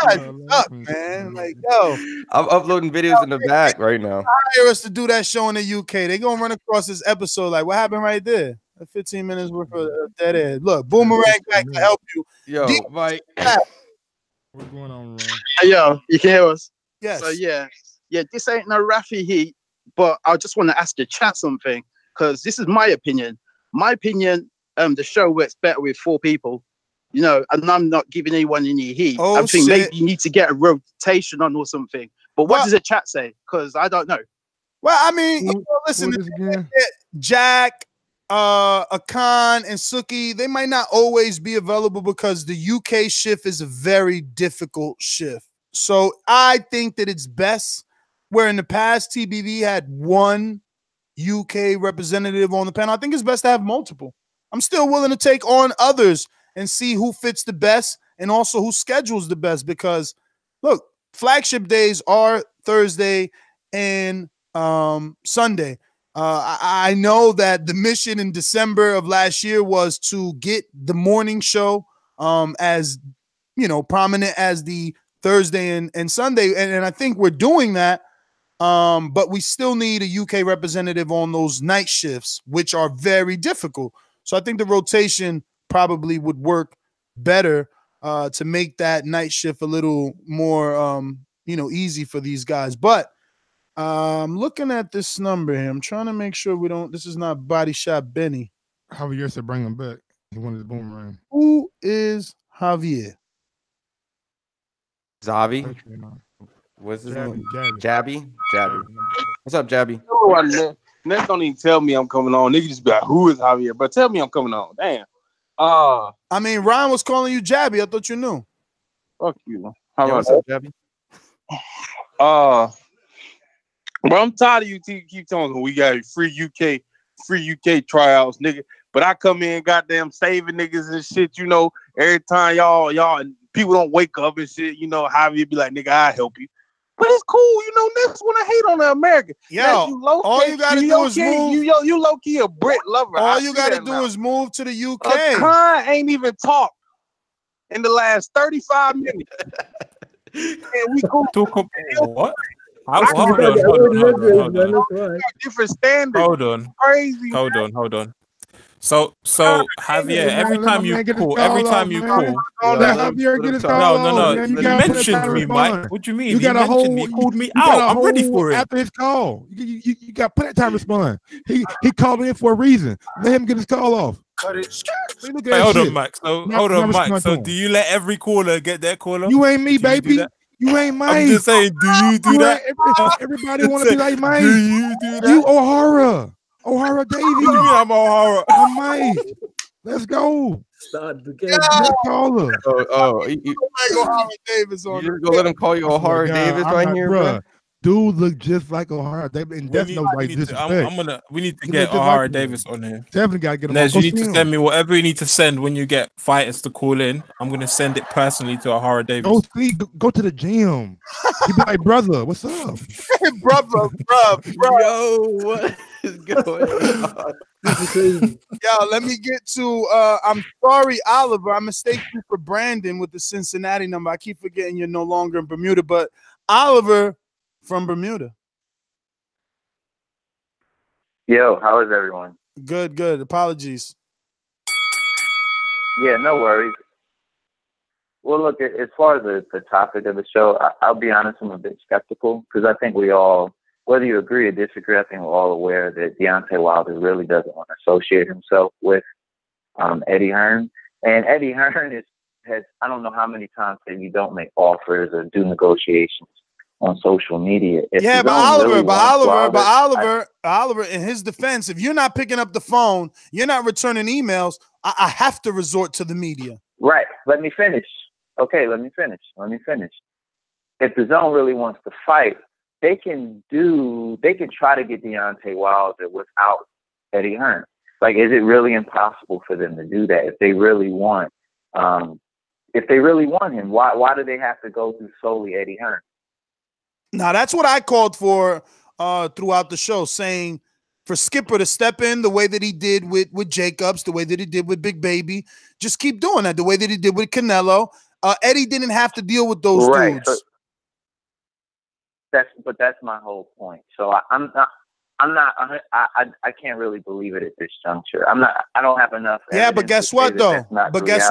saying? Man. Like, yo. I'm uploading videos in the back right now. Hire us to do that show in the UK. They gonna run across this episode like, what happened right there? 15 minutes worth of dead air. Look, Boomerang back to help you. Yo, Mike. What's going on, Ron? Yo, you can hear us? Yes. So yeah, this ain't no Rafi heat, but I just want to ask the chat something, because this is my opinion. My opinion, the show works better with 4 people, you know, and I'm not giving anyone any heat. I think maybe you need to get a rotation on or something. But what does the chat say? Because I don't know. Well, I mean, listen, Jack, Akan, and Suki, they might not always be available because the UK shift is a very difficult shift. So I think that it's best where in the past TBV had one UK representative on the panel. I think it's best to have multiple. I'm still willing to take on others and see who fits the best and also who schedules the best, because look, flagship days are Thursday and Sunday. I know that the mission in December of last year was to get the morning show as, you know, prominent as the Thursday and Sunday. And I think we're doing that. But we still need a UK representative on those night shifts, which are very difficult. So I think the rotation probably would work better to make that night shift a little more, you know, easy for these guys. But I'm looking at this number here. I'm trying to make sure we don't. This is not Body Shot Benny. Javier said bring him back. He wanted the boomerang. Who is Javier? Zavi. What's his name? Jabby. What's up, Jabby? Nets don't even tell me I'm coming on. Niggas just be like, who is Javier? But tell me I'm coming on. Damn. I mean, Ryan was calling you Jabby. I thought you knew. Fuck you. How about What's up, Jabby? Bro, I'm tired of you keep telling me we got free UK tryouts, nigga. But I come in goddamn saving niggas and shit, you know, every time y'all people don't wake up and shit, you know, Javier be like, nigga, I'll help you. But it's cool, you know, niggas want to hate on the American. Yo, all you gotta do is move. You low key a Brit lover. All you gotta do is move to the UK. Khan ain't even talked in the last 35 minutes. And we cool. Talk about what? Different standards. Hold on. Crazy. Hold on. So Javier, every time you call, no. You mentioned me, Mike. What do you mean? You got a whole. He called me out. I'm ready for it. After his call, you got plenty of time to respond. He called in for a reason. Let him get his call off. Hold on, Mike. So do you let every caller get their caller? You ain't me, baby. You ain't Mike. I'm just saying, do you do that? Everybody want to be like Mike. Do you do that? You O'Hara Davey. What do you mean I'm O'Hara? I'm Mike. Let's go. Start the game. Let's call her. O'Hara Davis on. You just gonna let him call you O'Hara Davis right here, bro? Dude look just like O'Hara Davis, and that's no like disrespect. We need to get O'Hara Davis on here. Definitely gotta get him. Nez, you need to send me whatever you need to send when you get fighters to call in. I'm gonna send it personally to O'Hara Davis. Go to the gym. He be like, brother, what's up? bro. Yo, what is going on? Yo, let me get to I'm sorry, Oliver. I mistake you for Brandon with the Cincinnati number. I keep forgetting you're no longer in Bermuda, but Oliver from Bermuda. Yo, how is everyone? Good. Apologies. Yeah, no worries. Well, look, as far as the topic of the show, I'll be honest, I'm a bit skeptical because I think we all, whether you agree or disagree, I think we're all aware that Deontay Wilder really doesn't want to associate himself with Eddie Hearn. And Eddie Hearn has I don't know how many times said you don't make offers or do negotiations on social media. But Oliver, in his defense, if you're not picking up the phone, you're not returning emails, I have to resort to the media. Right. Let me finish. Okay, let me finish. If the zone really wants to fight, they can try to get Deontay Wilder without Eddie Hearn. Like, is it really impossible for them to do that if they really want him? Why do they have to go through solely Eddie Hearn? Now, that's what I called for throughout the show, saying for Skipper to step in the way that he did with Jacobs, the way that he did with Big Baby. Just keep doing that, the way that he did with Canelo. Eddie didn't have to deal with those dudes. So that's my whole point. So I can't really believe it at this juncture. I don't have enough. Yeah, but guess what though? But guess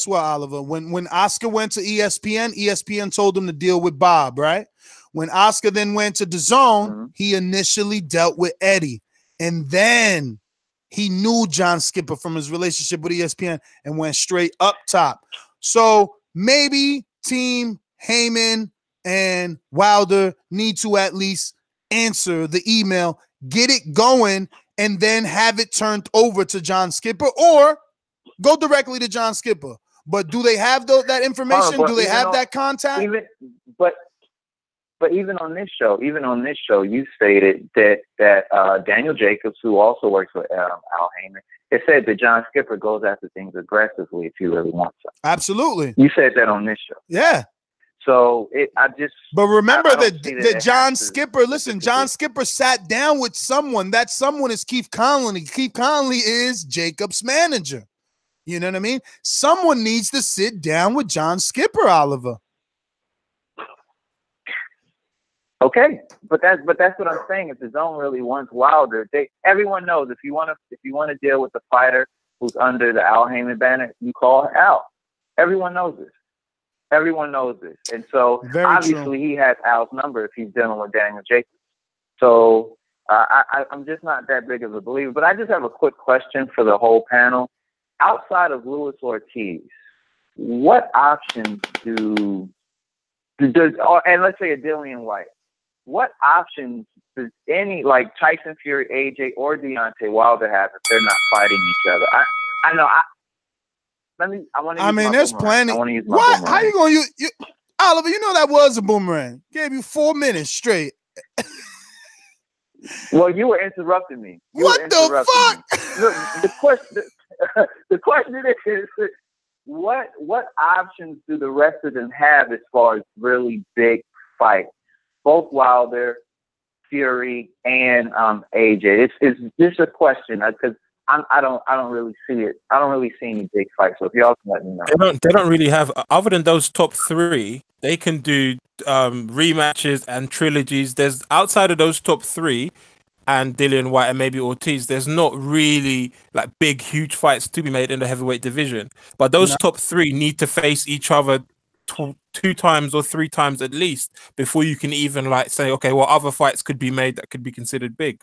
what, Oliver? When Oscar went to ESPN told him to deal with Bob, right? When Oscar then went to DAZN, he initially dealt with Eddie, and then he knew John Skipper from his relationship with ESPN and went straight up top. So maybe Team Heyman and Wilder need to at least answer the email, get it going, and then have it turned over to John Skipper, or go directly to John Skipper. But do they have that information? Do they have that contact? But even on this show, you stated that Daniel Jacobs, who also works with Al Heyman, it said that John Skipper goes after things aggressively if he really wants them. Absolutely. You said that on this show. Yeah. So But remember that John Skipper, listen, John Skipper sat down with someone. That someone is Keith Conley. Keith Conley is Jacobs' manager. You know what I mean? Someone needs to sit down with John Skipper, Oliver. Okay, but that's what I'm saying. If the zone really wants Wilder, everyone knows if you want to deal with the fighter who's under the Al Heyman banner, you call Al. Everyone knows this. Everyone knows this. And so Very obviously he has Al's number if he's dealing with Daniel Jacobs. So I'm just not that big of a believer. But I just have a quick question for the whole panel. Outside of Luis Ortiz, what options and let's say a Dillian White, what options does any, like Tyson Fury, AJ, or Deontay Wilder have if they're not fighting each other? I know. I want to. I mean, there's plenty. What? How you gonna use Oliver? You know that was a boomerang. Gave you 4 minutes straight. Well, you were interrupting me. What the fuck? The question is, what options do the rest of them have as far as really big fights? Both Wilder, Fury, and AJ. It's just a question because I don't really see it. I don't really see any big fights. So if y'all can let me know. They don't really have, other than those top three, they can do rematches and trilogies. There's outside of those top three and Dillian White and maybe Ortiz, there's not really like big, huge fights to be made in the heavyweight division. But those top three need to face each other 2 times or 3 times at least before you can even like say, okay, well, other fights could be made that could be considered big.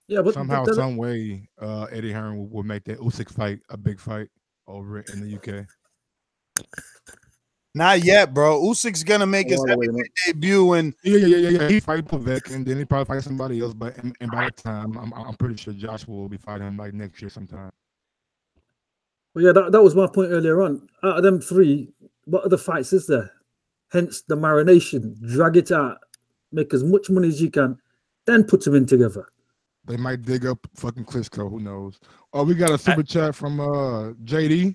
Yeah, but somehow, some way, Eddie Hearn will make that Usyk fight a big fight over in the UK. Not yet, bro. Usyk's gonna make his heavyweight debut, and yeah. He fight Povek, and then he probably fight somebody else. But and by that time, I'm pretty sure Joshua will be fighting him like next year sometime. Well, yeah, that was my point earlier on. Out of them 3, what other fights is there? Hence the marination. Drag it out, make as much money as you can, then put them in together. They might dig up fucking Klitschko. Who knows? Oh, we got a super chat from JD.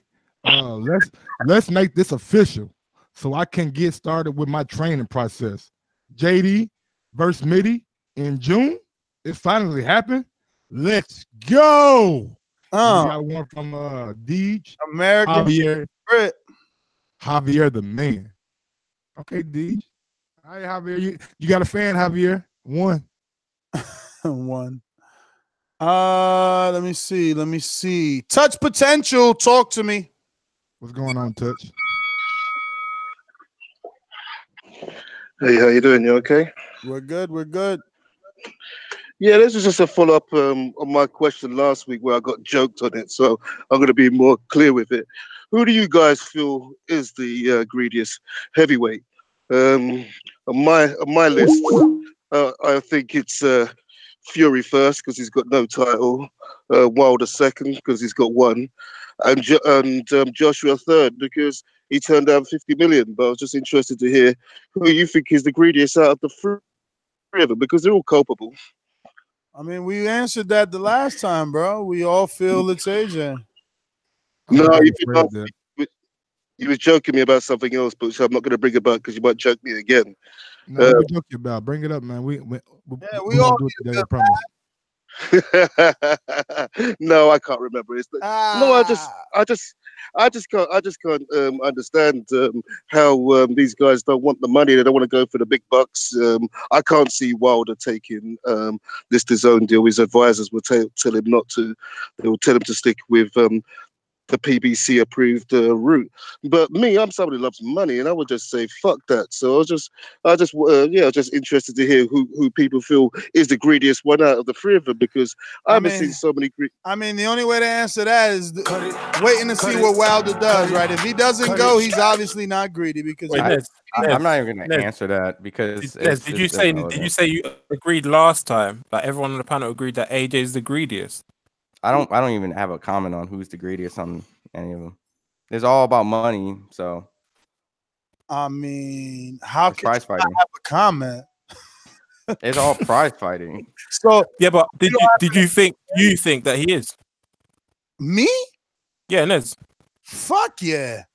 Let's make this official so I can get started with my training process. JD versus Mitty in June. It finally happened. Let's go. We got one from Deej. American Javier the man. Okay, Deej. All right, Javier. You got a fan, Javier? One. Let me see. Touch Potential, talk to me. What's going on, Touch? Hey, how you doing? You okay? We're good. Yeah, this is just a follow-up on my question last week where I got joked on it, so I'm going to be more clear with it. Who do you guys feel is the greediest heavyweight? On my list, I think it's Fury first because he's got no title, Wilder second because he's got one, and Joshua third because he turned down 50 million. But I was just interested to hear who you think is the greediest out of the 3 of them because they're all culpable. I mean, we answered that the last time, bro. We all feel it's AJ. No, you was joking me about something else, but I'm not going to bring it back because you might joke me again. No, what you joking about? Bring it up, man. We all do it today, I promise. No, I can't remember. No, I just can't understand how these guys don't want the money. They don't want to go for the big bucks. I can't see Wilder taking this DAZN deal. His advisors will tell him not to. They will tell him to stick with the PBC approved route. But me, I'm somebody who loves money, and I would just say fuck that. So I was just interested to hear who people feel is the greediest one out of the 3 of them because I haven't seen so many. I mean, the only way to answer that is waiting to see what Wilder does. Right? If he doesn't go, he's obviously not greedy because. I'm not even going to answer that because. Did you say you agreed last time? Like everyone on the panel agreed that AJ is the greediest. I don't even have a comment on who's the greediest on any of them. It's all about money, so. I mean, how can prize fighting? I have a comment? It's all prize fighting. So yeah, but did you think that he is? Me? Yeah, Nez. Fuck yeah.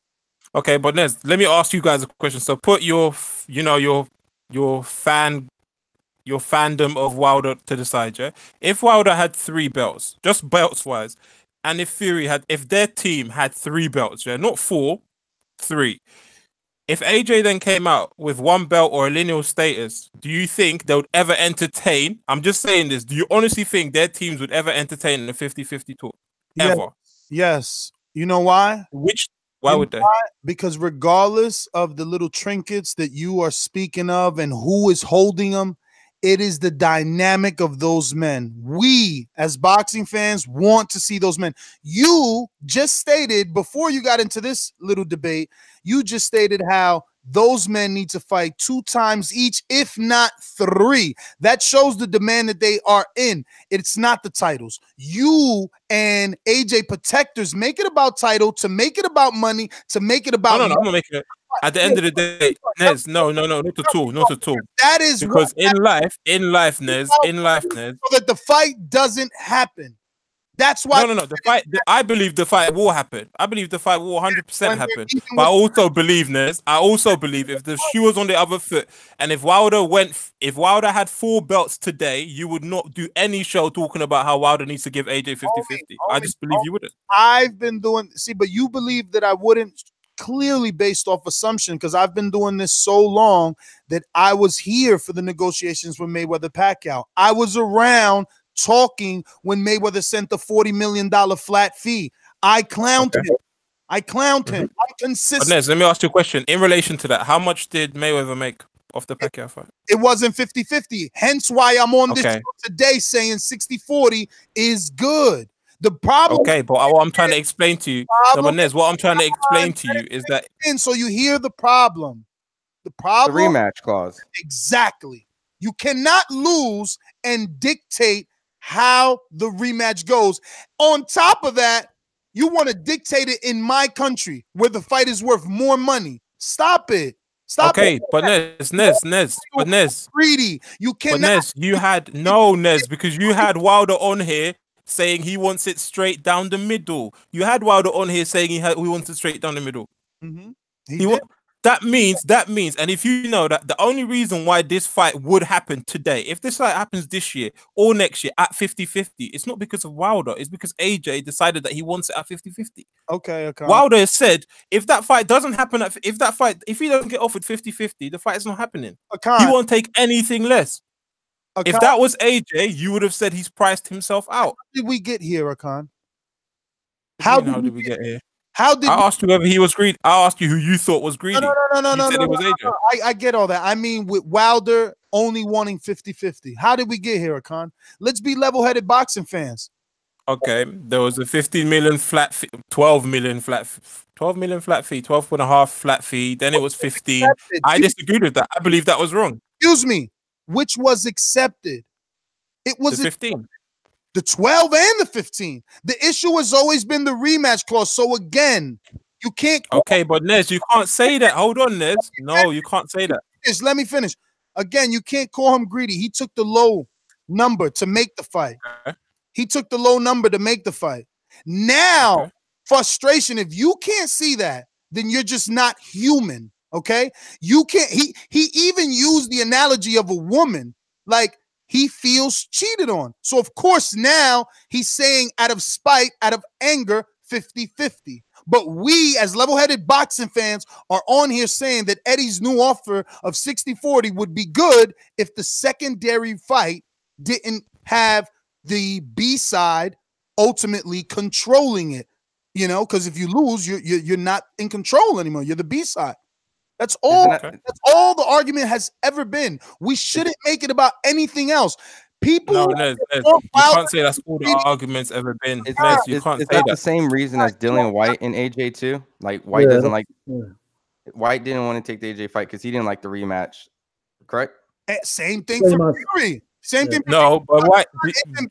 Okay, but Nez, let me ask you guys a question. So put your fandom of Wilder to the side, yeah? If Wilder had 3 belts, just belts wise, and if their team had 3 belts, yeah, not 4, 3. If AJ then came out with 1 belt or a lineal status, do you think they would ever entertain? I'm just saying this. Do you honestly think their teams would ever entertain a 50-50 talk? Ever? Yes. You know why? Why You would know they? why? Because regardless of the little trinkets that you are speaking of and who is holding them, it is the dynamic of those men. We, as boxing fans, want to see those men. You just stated, before you got into this little debate, you just stated how those men need to fight 2 times each, if not 3. That shows the demand that they are in. It's not the titles. You and AJ Protectors make it about title, to make it about money, to make it about No, I'm not making it. At the end of the day, Nez, no, not at all, not at all. That is because what in life, Nez, so that the fight doesn't happen. That's why. No. The fight. I believe the fight will happen. I believe the fight will 100% happen. But I also believe, Nez. I also believe if the shoe was on the other foot, and if Wilder had 4 belts today, you would not do any show talking about how Wilder needs to give AJ 50-50. I just believe you wouldn't. I've been doing. See, but you believe that I wouldn't. Clearly based off assumption, because I've been doing this so long that I was here for the negotiations with Mayweather Pacquiao. I was around talking when Mayweather sent the $40 million flat fee. I clowned him. I'm consistent. But Nez, let me ask you a question. In relation to that, how much did Mayweather make off the Pacquiao fight? It wasn't 50-50. Hence why I'm on this show today saying 60-40 is good. The problem. Okay, but what I'm trying to explain to you, Nez, what I'm trying to explain to you is that. And so you hear the problem. The problem. The rematch clause. Exactly. You cannot lose and dictate how the rematch goes. On top of that, you want to dictate it in my country where the fight is worth more money. Stop it. Stop. Okay, but Nez, greedy. You cannot. But Nez, Nez, because you had Wilder on here saying he wants it straight down the middle. You had Wilder on here saying he wants it straight down the middle. That means, and if you know that the only reason why this fight would happen today, if this fight happens this year or next year at 50-50, it's not because of Wilder, it's because AJ decided that he wants it at 50-50. Okay. Wilder has said if that fight doesn't happen, if he doesn't get offered 50-50, the fight is not happening. He won't take anything less. If that was AJ, you would have said he's priced himself out. How did we get here, Akan? How did we get here? How did I asked you whether he was greedy? I asked you who you thought was greedy. No. It was AJ. I get all that. I mean, with Wilder only wanting 50-50. How did we get here, Akan? Let's be level-headed boxing fans. Okay, there was a 15 million flat fee, 12 million flat fee, 12.5 flat fee. Then it was 15. I disagreed with that. I believe that was wrong. Excuse me. Which was accepted? It was the 15. The 12 and the 15. The issue has always been the rematch clause. So again, you can't. Okay, but Nez, you can't say that. Hold on, Nez. No, you can't say that. Let me finish. Again, you can't call him greedy. He took the low number to make the fight. Okay. He took the low number to make the fight. Now, frustration. If you can't see that, then you're just not human. Okay, you can't. He even used the analogy of a woman, like he feels cheated on. So of course now he's saying out of spite, out of anger, 50-50. But we as level-headed boxing fans are on here saying that Eddie's new offer of 60-40 would be good if the secondary fight didn't have the B side ultimately controlling it. You know, because if you lose, you're not in control anymore. You're the B side. That's all. That's all the argument has ever been. We shouldn't make it about anything else. People, no, Nez, you can't say that's all the arguments ever been. Is You can't say that that. the same reason as Dillian White and AJ too? Like White doesn't like. White didn't want to take the AJ fight because he didn't like the rematch. Correct. Same thing for Fury. Same thing. No, but White,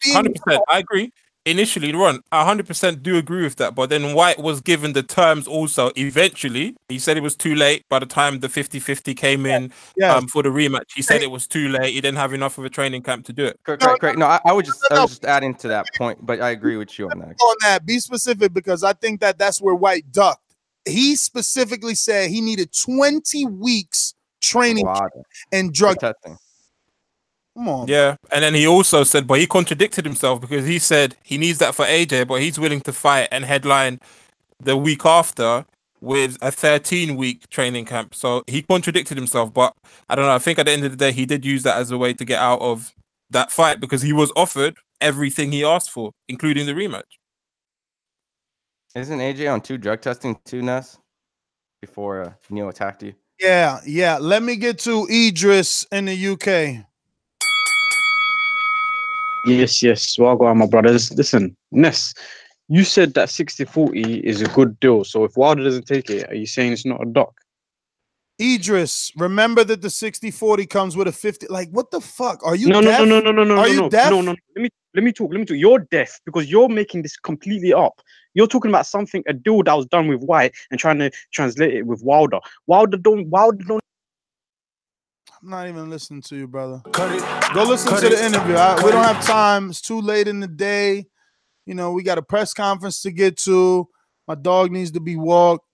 100%. I agree. Initially, Ron, I 100% do agree with that. But then White was given the terms also. Eventually, he said it was too late by the time the 50-50 came in for the rematch. He said it was too late. He didn't have enough of a training camp to do it. Correct. No, I was just adding to that point, but I agree with you on that. On that, be specific because I think that's where White ducked. He specifically said he needed 20 weeks training and drug testing. Come on. Yeah, and then he also said, but he contradicted himself because he said he needs that for AJ, but he's willing to fight and headline the week after with a 13-week training camp. So he contradicted himself, but I don't know. I think at the end of the day, he did use that as a way to get out of that fight because he was offered everything he asked for, including the rematch. Isn't AJ on 2 drug testing too, Ness? Before Neil attacked you? Yeah, yeah. Let me get to Idris in the UK. Yes. Well, go on, my brothers. Listen, Ness, you said that 60-40 is a good deal. So if Wilder doesn't take it, are you saying it's not a doc? Idris, remember that the 60-40 comes with a 50. Like, what the fuck? Are you No. deaf? Are you deaf? No. Let me talk. You're deaf because you're making this completely up. You're talking about a deal that was done with White and trying to translate it with Wilder. Wilder don't. I'm not even listening to you, brother. Go listen to the interview. We don't have time. It's too late in the day. You know, we got a press conference to get to. My dog needs to be walked.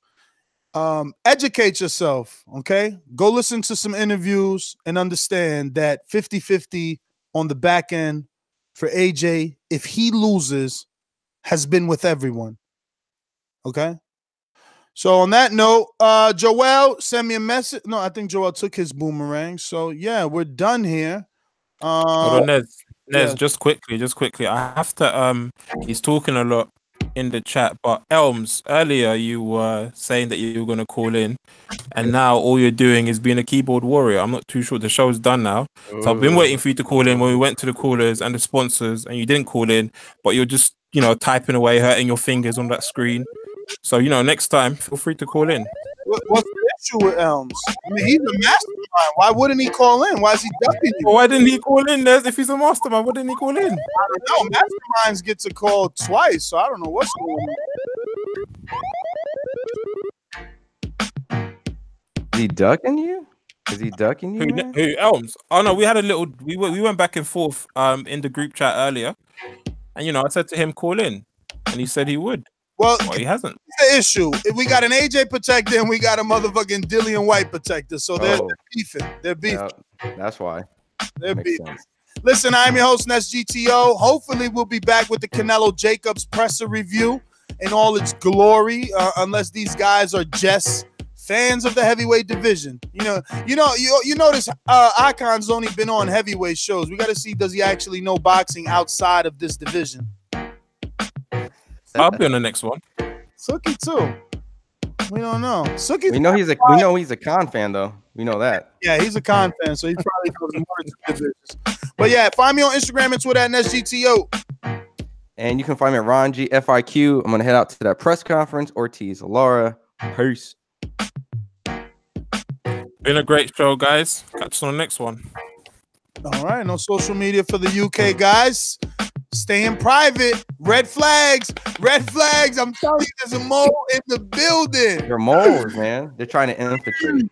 Educate yourself, okay? Go listen to some interviews and understand that 50-50 on the back end for AJ, if he loses, has been with everyone, okay? So on that note, Joel, send me a message. No, I think Joel took his boomerang. So yeah, we're done here. Hold on, Nez, yeah. just quickly. I have to. He's talking a lot in the chat, but Elms, earlier you were saying that you were going to call in, and now all you're doing is being a keyboard warrior. I'm not too sure. The show's done now, so I've been waiting for you to call in when we went to the callers and the sponsors, and you didn't call in, but you're just, you know, typing away, hurting your fingers on that screen. So, you know, next time, feel free to call in. What's the issue with Elms? I mean, he's a mastermind. Why wouldn't he call in? Why is he ducking you? Why didn't he call in? If he's a mastermind, why didn't he call in? I don't know. Masterminds get to call twice, so I don't know what's going on. Is he ducking you? Is he ducking you? Who Elms? Oh no, we had a little. We went back and forth in the group chat earlier, and you know, I said to him, call in, and he said he would. Well, he hasn't. The issue. If we got an AJ protector and we got a motherfucking Dillian White protector, so they're beefing. They're beefing. Yep, that's why. They're beefing. Listen, I'm your host, Ness GTO. Hopefully, we'll be back with the Canelo Jacobs presser review in all its glory, unless these guys are just fans of the heavyweight division. You notice Icon's only been on heavyweight shows. We got to see, does he actually know boxing outside of this division? I'll be on the next one. Suki too. We don't know. Suki. We know he's a Khan fan though. We know that. Yeah, he's a Khan fan, so he probably knows more of the divisions. But yeah, find me on Instagram and Twitter at NSGTO. And you can find me at Ron G FIQ. I'm gonna head out to that press conference. Ortiz, Laura, peace. Been a great show, guys. Catch us on the next one. All right, no social media for the UK guys. Staying private. Red flags. I'm telling you, there's a mole in the building. They're moles, man. They're trying to infiltrate.